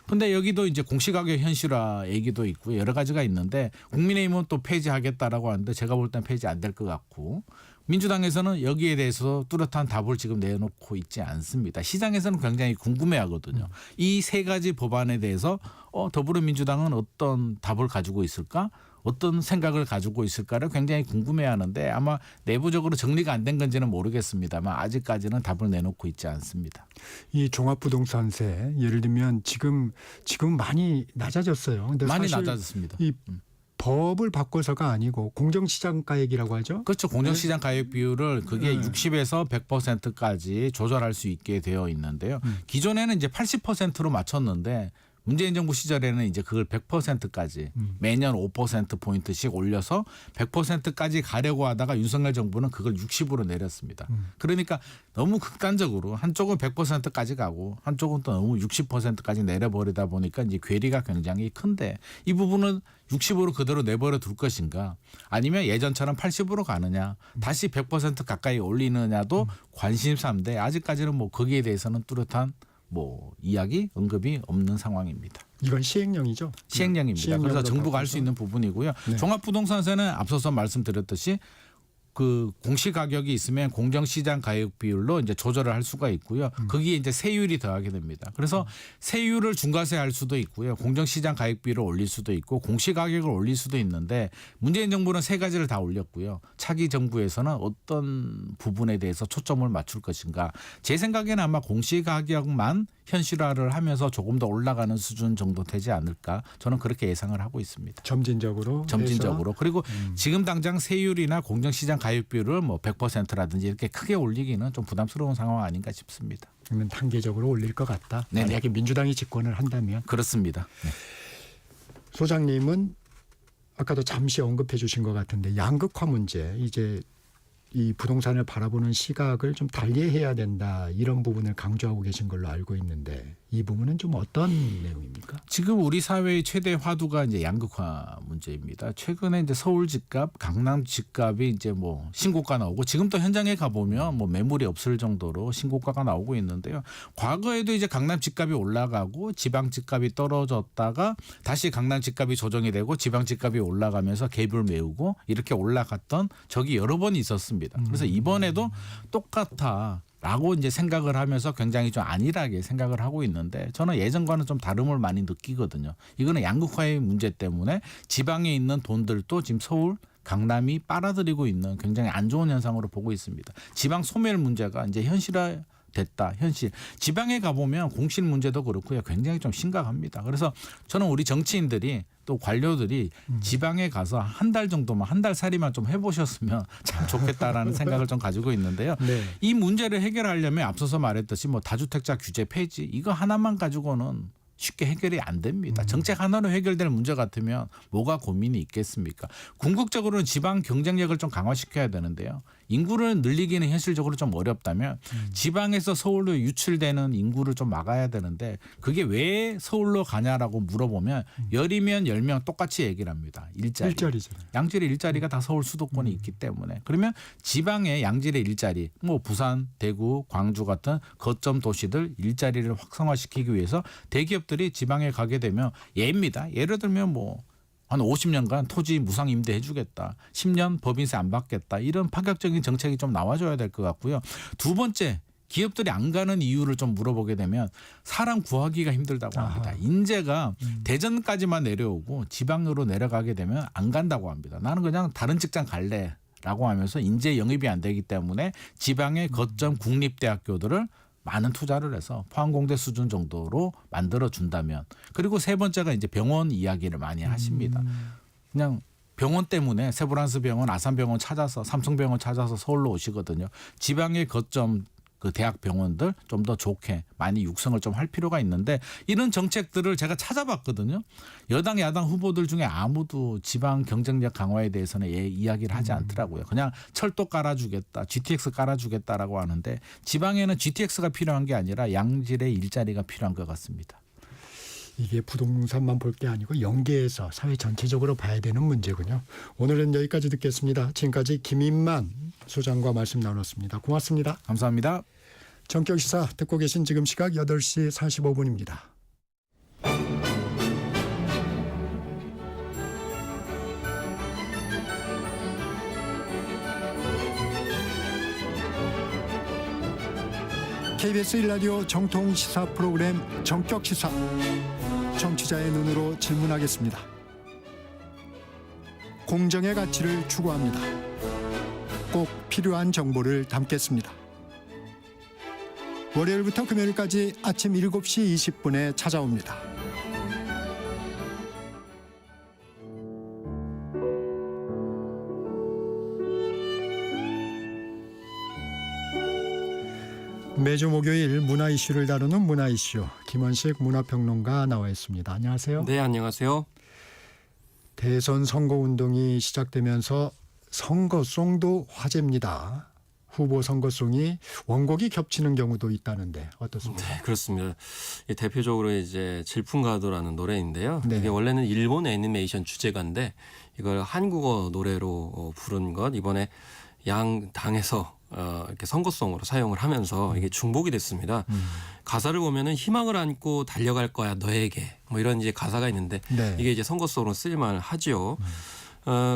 M: 근데 여기도 이제 공시가격 현실화 얘기도 있고 여러 가지가 있는데 국민의힘은 또 폐지하겠다라고 하는데 제가 볼 땐 폐지 안 될 것 같고 민주당에서는 여기에 대해서 뚜렷한 답을 지금 내놓고 있지 않습니다. 시장에서는 굉장히 궁금해하거든요. 이 3가지 법안에 대해서 더불어민주당은 어떤 답을 가지고 있을까? 어떤 생각을 가지고 있을까를 굉장히 궁금해하는데 아마 내부적으로 정리가 안 된 건지는 모르겠습니다만 아직까지는 답을 내놓고 있지 않습니다.
A: 이 종합부동산세 예를 들면 지금 많이 낮아졌어요. 근데
M: 많이
A: 사실
M: 낮아졌습니다.
A: 이 법을 바꿔서가 아니고 공정시장가액이라고 하죠.
M: 그렇죠. 공정시장 가액 비율을 그게 60에서 100%까지 조절할 수 있게 되어 있는데요. 기존에는 이제 80%로 맞췄는데 문재인 정부 시절에는 이제 그걸 100%까지 매년 5%포인트씩 올려서 100%까지 가려고 하다가 윤석열 정부는 그걸 60으로 내렸습니다. 그러니까 너무 극단적으로 한쪽은 100%까지 가고 한쪽은 또 너무 60%까지 내려버리다 보니까 이제 괴리가 굉장히 큰데 이 부분은 60으로 그대로 내버려 둘 것인가 아니면 예전처럼 80으로 가느냐 다시 100% 가까이 올리느냐도 관심사인데 아직까지는 뭐 거기에 대해서는 뚜렷한 뭐 이야기 언급이 없는 상황입니다.
A: 이건 시행령이죠.
M: 시행령입니다. 그래서 정부가 할 수 있는 부분이고요.
A: 네.
M: 종합부동산세는 앞서서 말씀드렸듯이 그 공시가격이 있으면 공정시장 가격 비율로 이제 조절을 할 수가 있고요. 거기에 이제 세율이 더하게 됩니다. 그래서 세율을 중과세할 수도 있고요. 공정시장 가격 비율을 올릴 수도 있고 공시가격을 올릴 수도 있는데 문재인 정부는 3가지를 다 올렸고요. 차기 정부에서는 어떤 부분에 대해서 초점을 맞출 것인가. 제 생각에는 아마 공시가격만 현실화를 하면서 조금 더 올라가는 수준 정도 되지 않을까. 저는 그렇게 예상을 하고 있습니다.
A: 점진적으로.
M: 그리고 지금 당장 세율이나 공정시장 가격 비율을 뭐 100%라든지 이렇게 크게 올리기는 좀 부담스러운 상황 아닌가 싶습니다.
A: 그러면 단계적으로 올릴 것 같다.
M: 네네.
A: 만약에 민주당이 집권을 한다면.
M: 그렇습니다. 네.
A: 소장님은 아까도 잠시 언급해 주신 것 같은데 양극화 문제 이제 이 부동산을 바라보는 시각을 좀 달리해야 된다 이런 부분을 강조하고 계신 걸로 알고 있는데 이 부분은 좀 어떤 내용입니까?
M: 지금 우리 사회의 최대 화두가 이제 양극화 문제입니다. 최근에 이제 서울 집값, 강남 집값이 이제 뭐 신고가 나오고 지금도 현장에 가보면 뭐 매물이 없을 정도로 신고가가 나오고 있는데요. 과거에도 이제 강남 집값이 올라가고 지방 집값이 떨어졌다가 다시 강남 집값이 조정이 되고 지방 집값이 올라가면서 갭을 메우고 이렇게 올라갔던 적이 여러 번 있었습니다. 그래서 이번에도 똑같아라고 이제 생각을 하면서 굉장히 좀 안일하게 생각을 하고 있는데 저는 예전과는 좀 다름을 많이 느끼거든요. 이거는 양극화의 문제 때문에 지방에 있는 돈들도 지금 서울 강남이 빨아들이고 있는 굉장히 안 좋은 현상으로 보고 있습니다. 지방 소멸 문제가 이제 현실화됐다. 현실. 지방에 가보면 공실 문제도 그렇고요. 굉장히 좀 심각합니다. 그래서 저는 우리 정치인들이 또 관료들이 지방에 가서 한 달 정도만 한 달 살이만 좀 해보셨으면 참 좋겠다라는 생각을 좀 가지고 있는데요.
A: 네.
M: 이 문제를 해결하려면 앞서서 말했듯이 뭐 다주택자 규제 폐지 이거 하나만 가지고는 쉽게 해결이 안 됩니다. 정책 하나로 해결될 문제 같으면 뭐가 고민이 있겠습니까? 궁극적으로는 지방 경쟁력을 좀 강화시켜야 되는데요. 인구를 늘리기는 현실적으로 좀 어렵다면 지방에서 서울로 유출되는 인구를 좀 막아야 되는데 그게 왜 서울로 가냐라고 물어보면 10이면 10명 똑같이 얘기를 합니다.
A: 일자리잖아요.
M: 양질의 일자리가 다 서울 수도권에 있기 때문에 그러면 지방의 양질의 일자리 뭐 부산, 대구, 광주 같은 거점 도시들 일자리를 확성화시키기 위해서 대기업들이 지방에 가게 되면 예를 들면 뭐 한 50년간 토지 무상 임대해 주겠다. 10년 법인세 안 받겠다. 이런 파격적인 정책이 좀 나와줘야 될 것 같고요. 두 번째 기업들이 안 가는 이유를 좀 물어보게 되면 사람 구하기가 힘들다고 합니다. 인재가 대전까지만 내려오고 지방으로 내려가게 되면 안 간다고 합니다. 나는 그냥 다른 직장 갈래. 라고 하면서 인재 영입이 안 되기 때문에 지방의 거점 국립대학교들을 많은 투자를 해서 포항공대 수준 정도로 만들어 준다면 그리고 세 번째가 이제 병원 이야기를 많이 하십니다. 그냥 병원 때문에 세브란스 병원, 아산병원 찾아서 삼성병원 찾아서 서울로 오시거든요. 지방의 거점 그 대학 병원들 좀 더 좋게 많이 육성을 좀 할 필요가 있는데 이런 정책들을 제가 찾아봤거든요. 여당 야당 후보들 중에 아무도 지방 경쟁력 강화에 대해서는 이야기를 하지 않더라고요. 그냥 철도 깔아주겠다, GTX 깔아주겠다라고 하는데 지방에는 GTX가 필요한 게 아니라 양질의 일자리가 필요한 것 같습니다.
A: 이게 부동산만 볼 게 아니고 연계해서 사회 전체적으로 봐야 되는 문제군요. 오늘은 여기까지 듣겠습니다. 지금까지 김인만 소장과 말씀 나눴습니다. 고맙습니다.
M: 감사합니다.
A: 전격시사 듣고 계신 지금 시각 8시 45분입니다. KBS 1라디오 정통 시사 프로그램 전격시사. 정치자의 눈으로 질문하겠습니다. 공정의 가치를 추구합니다. 꼭 필요한 정보를 담겠습니다. 월요일부터 금요일까지 아침 7시 20분에 찾아옵니다. 매주 목요일 문화 이슈를 다루는 문화 이슈, 김원식 문화평론가 나와 있습니다. 안녕하세요.
N: 네, 안녕하세요.
A: 대선 선거운동이 시작되면서 선거송도 화제입니다. 후보 선거송이 원곡이 겹치는 경우도 있다는데 어떻습니까?
N: 네, 그렇습니다. 대표적으로 이제 질풍가도라는 노래인데요.
A: 네.
N: 이게 원래는 일본 애니메이션 주제가인데 이걸 한국어 노래로 부른 것 이번에 양 당에서 이렇게 선거송으로 사용을 하면서 이게 중복이 됐습니다. 가사를 보면은 희망을 안고 달려갈 거야 너에게 뭐 이런 이제 가사가 있는데
A: 네.
N: 이게 이제 선거송으로 쓸만 하죠.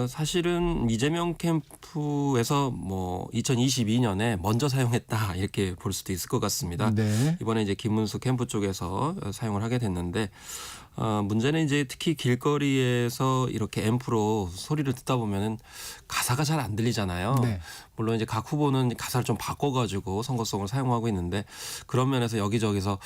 N: 사실은 이재명 캠프에서 뭐 2022년에 먼저 사용했다 이렇게 볼 수도 있을 것 같습니다.
A: 네.
N: 이번에 이제 김문수 캠프 쪽에서 사용을 하게 됐는데 문제는 이제 특히 길거리에서 이렇게 앰프로 소리를 듣다 보면은 가사가 잘 안 들리잖아요.
A: 네.
N: 물론 이제 각 후보는 가사를 좀 바꿔가지고 선거송을 사용하고 있는데 그런 면에서 여기저기서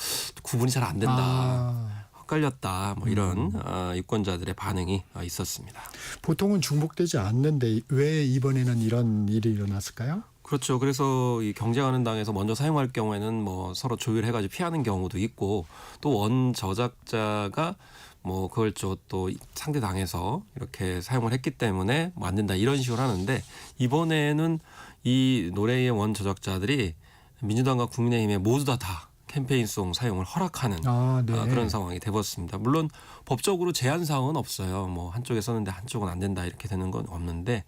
N: 구분이 잘 안 된다. 헷갈렸다. 뭐 이런 유권자들의 반응이 있었습니다.
A: 보통은 중복되지 않는데 왜 이번에는 이런 일이 일어났을까요?
N: 그렇죠. 그래서 이 경쟁하는 당에서 먼저 사용할 경우에는 뭐 서로 조율해가지고 피하는 경우도 있고 또 원 저작자가 뭐 그걸 또 상대 당에서 이렇게 사용을 했기 때문에 뭐 안 된다 이런 식으로 하는데 이번에는 이 노래의 원 저작자들이 민주당과 국민의힘에 모두 다 캠페인송 사용을 허락하는
A: 네.
N: 그런 상황이 돼버렸습니다. 물론 법적으로 제한 사항은 없어요. 뭐 한쪽에 썼는데 한쪽은 안 된다 이렇게 되는 건 없는데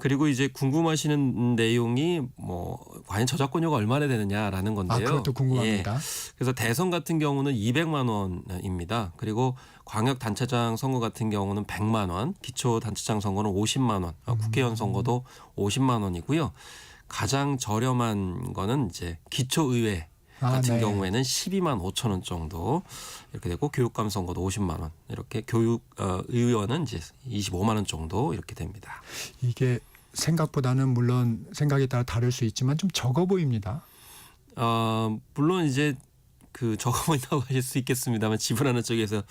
N: 그리고 이제 궁금하시는 내용이 뭐 과연 저작권료가 얼마나 되느냐라는 건데요.
A: 그것도 궁금합니다.
N: 예. 그래서 대선 같은 경우는 200만 원입니다. 그리고 광역단체장 선거 같은 경우는 100만 원, 기초단체장 선거는 50만 원, 국회의원 선거도 50만 원이고요. 가장 저렴한 거는 이제 기초의회 같은
A: 네.
N: 경우에는 12만 5천 원 정도 이렇게 되고 교육감 선거도 50만 원 이렇게 의원은 이제 25만 원 정도 이렇게 됩니다.
A: 이게 생각보다는 물론 생각에 따라 다를 수 있지만 좀 적어 보입니다.
N: 물론 이제 그 적어 보인다고 하실 수 있겠습니다만 지불하는 쪽에서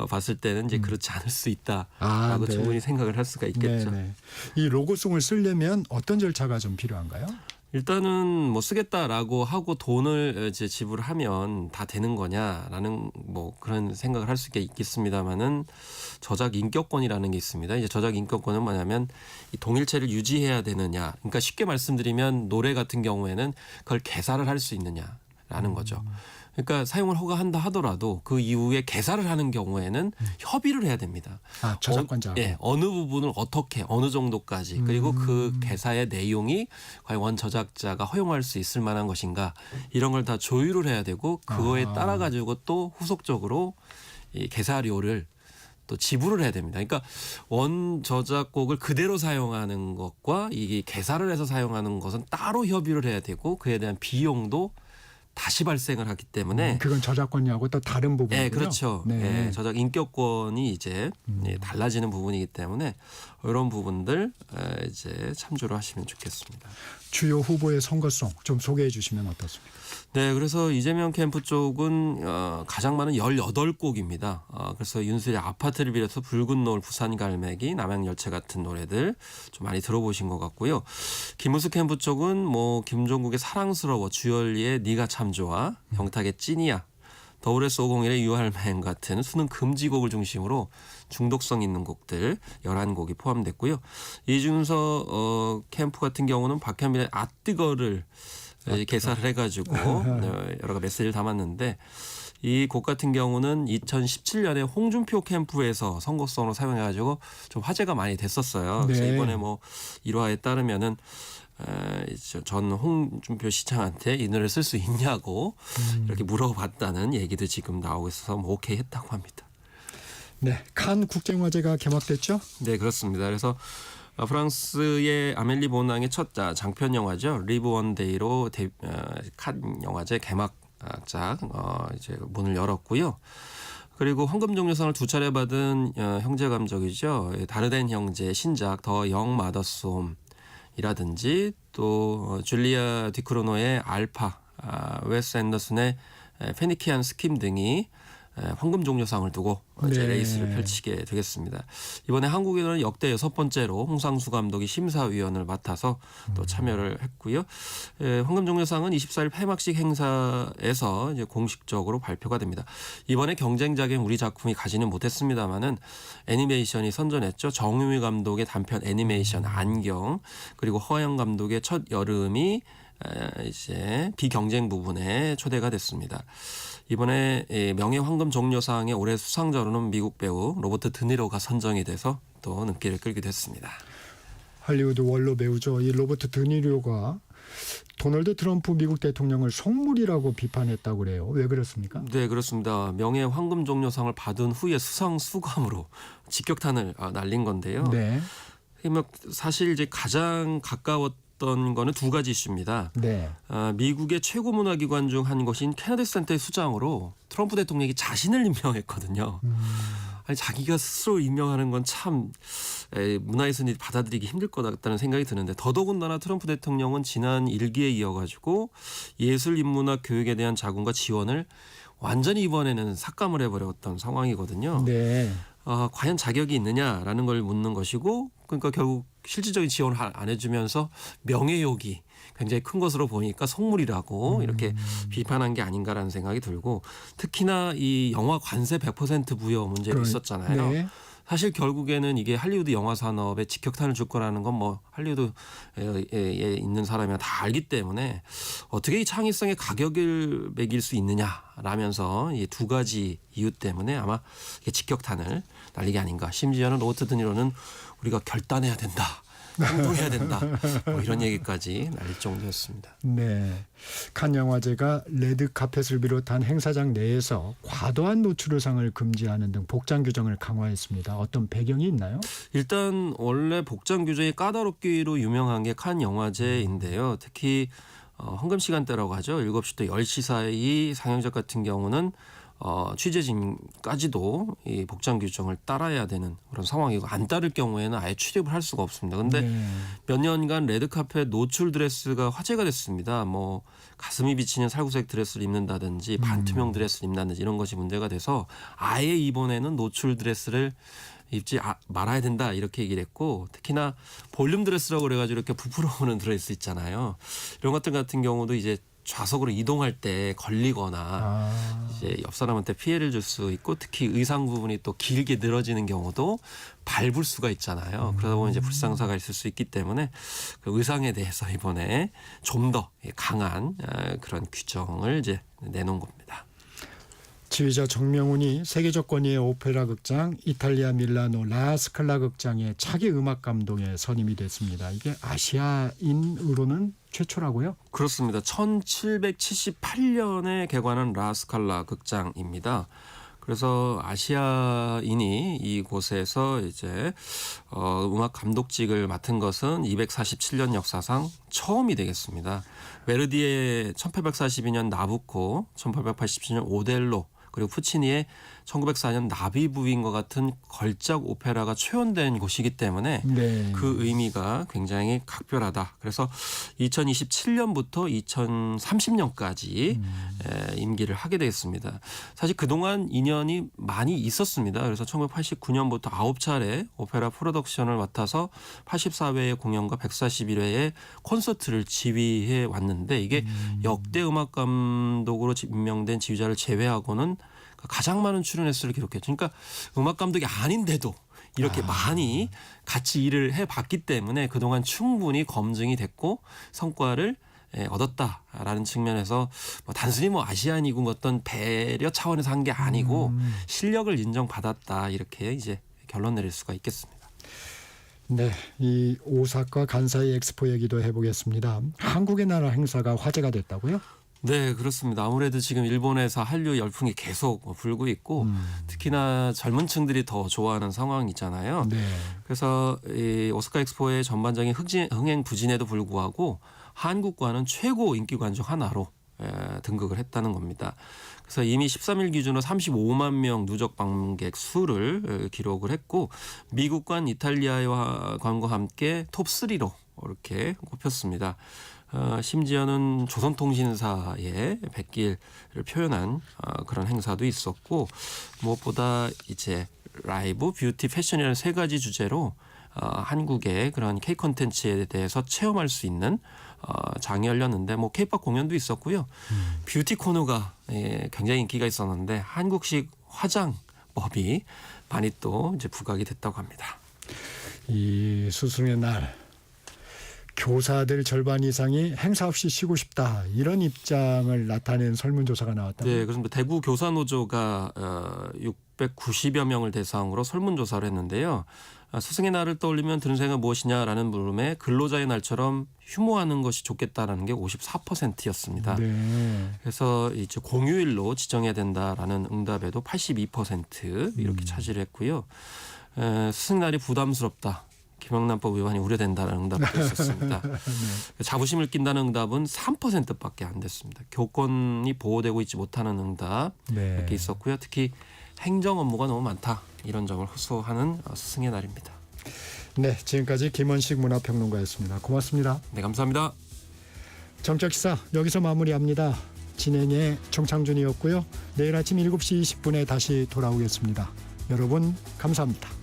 N: 봤을 때는 이제 그렇지 않을 수 있다라고
A: 네.
N: 충분히 생각을 할 수가 있겠죠.
A: 네네. 이 로고송을 쓰려면 어떤 절차가 좀 필요한가요?
N: 일단은 뭐 쓰겠다라고 하고 돈을 이제 지불하면 다 되는 거냐라는 뭐 그런 생각을 할 수 있겠습니다만은 저작 인격권이라는 게 있습니다. 이제 저작 인격권은 뭐냐면 이 동일체를 유지해야 되느냐. 그러니까 쉽게 말씀드리면 노래 같은 경우에는 그걸 개사를 할 수 있느냐라는 거죠. 그러니까 사용을 허가한다 하더라도 그 이후에 개사를 하는 경우에는 협의를 해야 됩니다.
A: 저작권자하고.
N: 어느 부분을 어떻게 어느 정도까지 그리고 그 개사의 내용이 과연 원 저작자가 허용할 수 있을 만한 것인가 이런 걸 다 조율을 해야 되고 그거에 따라 가지고 또 후속적으로 이 개사료를 또 지불을 해야 됩니다. 그러니까 원 저작곡을 그대로 사용하는 것과 이 개사를 해서 사용하는 것은 따로 협의를 해야 되고 그에 대한 비용도 다시 발생을 하기 때문에
A: 그건 저작권료하고 또 다른 부분이고요.
N: 네, 그렇죠.
A: 네.
N: 네, 저작 인격권이 이제 달라지는 부분이기 때문에 이런 부분들 이제 참조를 하시면 좋겠습니다.
A: 주요 후보의 선거송 좀 소개해 주시면 어떻습니까?
N: 네, 그래서 이재명 캠프 쪽은 가장 많은 18곡입니다. 그래서 윤수의 아파트를 비롯해서 붉은 노을, 부산 갈매기, 남양열차 같은 노래들 좀 많이 들어보신 것 같고요. 김문수 캠프 쪽은 뭐 김종국의 사랑스러워, 주열리의 네가 참 좋아, 영탁의 찐이야, 더블S 501의 유할맹 같은 수능 금지곡을 중심으로 중독성 있는 곡들 11곡이 포함됐고요. 이준서 캠프 같은 경우는 박현빈의 아뜨거를 개사를 해가지고 여러 가지 메시지를 담았는데 이 곡 같은 경우는 2017년에 홍준표 캠프에서 선거송으로 사용해가지고 좀 화제가 많이 됐었어요. 그래서
A: 네.
N: 이번에 뭐 일화에 따르면은 전 홍준표 시장한테 이 노래를 쓸 수 있냐고 이렇게 물어봤다는 얘기도 지금 나오고 있어서 뭐 오케이 했다고 합니다.
A: 네, 칸 국제영화제가 개막됐죠?
N: 네, 그렇습니다. 그래서 프랑스의 아멜리 보낭의 첫 장편 영화죠. 리브 원데이로 칸 영화제 개막작 이제 문을 열었고요. 그리고 황금종려상을 2차례 받은 형제 감독이죠. 다르덴 형제의 신작 더 영 마더스홈이라든지 또 줄리아 디크로노의 알파, 웨스 앤더슨의 페니키안 스킴 등이 황금종려상을 두고 이제
A: 네.
N: 레이스를 펼치게 되겠습니다. 이번에 한국에는 역대 6번째로 홍상수 감독이 심사위원을 맡아서 또 참여를 했고요. 황금종려상은 24일 폐막식 행사에서 이제 공식적으로 발표가 됩니다. 이번에 경쟁작인 우리 작품이 가지는 못했습니다만은 애니메이션이 선전했죠. 정유미 감독의 단편 애니메이션 안경, 그리고 허영 감독의 첫 여름이 이제 비경쟁 부분에 초대가 됐습니다. 이번에 명예 황금 종려상의 올해 수상자로는 미국 배우 로버트 드니로가 선정이 돼서 또 눈길을 끌기도 했습니다.
A: 할리우드 원로 배우죠. 이 로버트 드니로가 도널드 트럼프 미국 대통령을 속물이라고 비판했다고 그래요. 왜 그렇습니까?
N: 네, 그렇습니다. 명예 황금 종려상을 받은 후에 수상 수감으로 직격탄을 날린 건데요.
A: 네.
N: 사실 이제 가장 가까웠던 거는 두 가지 이슈입니다.
A: 네.
N: 미국의 최고 문화기관 중 한 곳인 케네디 센터의 수장으로 트럼프 대통령이 자신을 임명했거든요. 아니, 자기가 스스로 임명하는 건 참 문화에서는 받아들이기 힘들 것 같다는 생각이 드는데, 더더군다나 트럼프 대통령은 지난 일기에 이어가지고 예술, 인문학, 교육에 대한 자금과 지원을 완전히 이번에는 삭감을 해버렸던 상황이거든요.
A: 네.
N: 과연 자격이 있느냐라는 걸 묻는 것이고, 그러니까 결국 실질적인 지원을 안 해주면서 명예욕이 굉장히 큰 것으로 보니까 속물이라고 이렇게 비판한 게 아닌가라는 생각이 들고, 특히나 이 영화 관세 100% 부여 문제도 있었잖아요.
A: 네.
N: 사실 결국에는 이게 할리우드 영화 산업에 직격탄을 줄 거라는 건 뭐 할리우드에 있는 사람이 다 알기 때문에 어떻게 이 창의성의 가격을 매길 수 있느냐라면서 이 두 가지 이유 때문에 아마 직격탄을 날리게 아닌가. 심지어는 로버트 드니로는 우리가 결단해야 된다, 행동해야 된다, 뭐 이런 얘기까지 날릴 정도였습니다.
A: 네. 칸 영화제가 레드 카펫을 비롯한 행사장 내에서 과도한 노출의상을 금지하는 등 복장 규정을 강화했습니다. 어떤 배경이 있나요?
N: 일단 원래 복장 규정이 까다롭기로 유명한 게 칸 영화제인데요. 특히 황금 시간대라고 하죠. 7시부터 10시 사이 상영작 같은 경우는 취재진까지도 이 복장 규정을 따라야 되는 그런 상황이고, 안 따를 경우에는 아예 출입을 할 수가 없습니다. 그런데 몇 년간 레드카펫 노출 드레스가 화제가 됐습니다. 뭐 가슴이 비치는 살구색 드레스를 입는다든지 반투명 드레스를 입는다든지 이런 것이 문제가 돼서 아예 이번에는 노출 드레스를 입지 말아야 된다 이렇게 얘기를 했고, 특히나 볼륨 드레스라고 그래가지고 이렇게 부풀어 오는 드레스 있잖아요. 이런 것들 같은 경우도 이제 좌석으로 이동할 때 걸리거나 이제 옆 사람한테 피해를 줄 수 있고, 특히 의상 부분이 또 길게 늘어지는 경우도 밟을 수가 있잖아요. 그러다 보면 이제 불상사가 있을 수 있기 때문에 그 의상에 대해서 이번에 좀 더 강한 그런 규정을 이제 내놓은 겁니다.
A: 지휘자 정명훈이 세계적 권위의 오페라 극장 이탈리아 밀라노 라스칼라 극장의 차기 음악 감독에 선임이 됐습니다. 이게 아시아인으로는 최초라고요?
N: 그렇습니다. 1778년에 개관한 라스칼라 극장입니다. 그래서 아시아인이 이곳에서 이제 음악 감독직을 맡은 것은 247년 역사상 처음이 되겠습니다. 베르디의 1842년 나부코, 1887년 오델로, 그리고 푸치니의 1904년 나비부인과 같은 걸작 오페라가 초연된 곳이기 때문에
A: 네.
N: 그 의미가 굉장히 각별하다. 그래서 2027년부터 2030년까지 임기를 하게 되겠습니다. 사실 그동안 인연이 많이 있었습니다. 그래서 1989년부터 9차례 오페라 프로덕션을 맡아서 84회의 공연과 141회의 콘서트를 지휘해 왔는데 이게 역대 음악 감독으로 임명된 지휘자를 제외하고는 가장 많은 출연 횟수를 기록했죠. 그러니까 음악 감독이 아닌데도 이렇게 많이 같이 일을 해봤기 때문에 그동안 충분히 검증이 됐고 성과를 얻었다라는 측면에서 단순히 아시아인이군 어떤 배려 차원에서 한 게 아니고 실력을 인정받았다 이렇게 이제 결론 내릴 수가 있겠습니다.
A: 네, 이 오사카 간사이 엑스포 얘기도 해보겠습니다. 한국의 나라 행사가 화제가 됐다고요?
N: 네, 그렇습니다. 아무래도 지금 일본에서 한류 열풍이 계속 불고 있고 특히나 젊은 층들이 더 좋아하는 상황이잖아요.
A: 네.
N: 그래서 이 오사카 엑스포의 전반적인 흥행 부진에도 불구하고 한국과는 최고 인기관 중 하나로 등극을 했다는 겁니다. 그래서 이미 13일 기준으로 35만 명 누적 방문객 수를 기록을 했고 미국관, 이탈리아관과 함께 톱3로 이렇게 꼽혔습니다. 심지어는 조선통신사의 백기를 표현한 그런 행사도 있었고 무엇보다 이제 라이브, 뷰티, 패션이라는 세 가지 주제로 한국의 그런 K 콘텐츠에 대해서 체험할 수 있는 장이 열렸는데 K-팝 공연도 있었고요. 뷰티 코너가 굉장히 인기가 있었는데 한국식 화장법이 많이 또 이제 부각이 됐다고 합니다.
A: 이 스승의 날. 교사들 절반 이상이 행사 없이 쉬고 싶다 이런 입장을 나타낸 설문조사가 나왔다.
N: 네, 그래서 대구 교사노조가 690여 명을 대상으로 설문조사를 했는데요. 스승의 날을 떠올리면 드는 생각은 무엇이냐라는 물음에 근로자의 날처럼 휴무하는 것이 좋겠다라는 게 54%였습니다.
A: 네.
N: 그래서 이제 공휴일로 지정해야 된다라는 응답에도 82% 이렇게 차지를 했고요. 스승의 날이 부담스럽다. 김영란법 위반이 우려된다는 응답도 있었습니다.
A: 네.
N: 자부심을 낀다는 응답은 3%밖에 안 됐습니다. 교권이 보호되고 있지 못하는 응답
A: 네.
N: 이렇게 있었고요. 특히 행정 업무가 너무 많다. 이런 점을 호소하는 스승의 날입니다.
A: 네, 지금까지 김원식 문화평론가였습니다. 고맙습니다.
N: 네, 감사합니다.
A: 정적시사 여기서 마무리합니다. 진행의 정창준이었고요. 내일 아침 7시 20분에 다시 돌아오겠습니다. 여러분 감사합니다.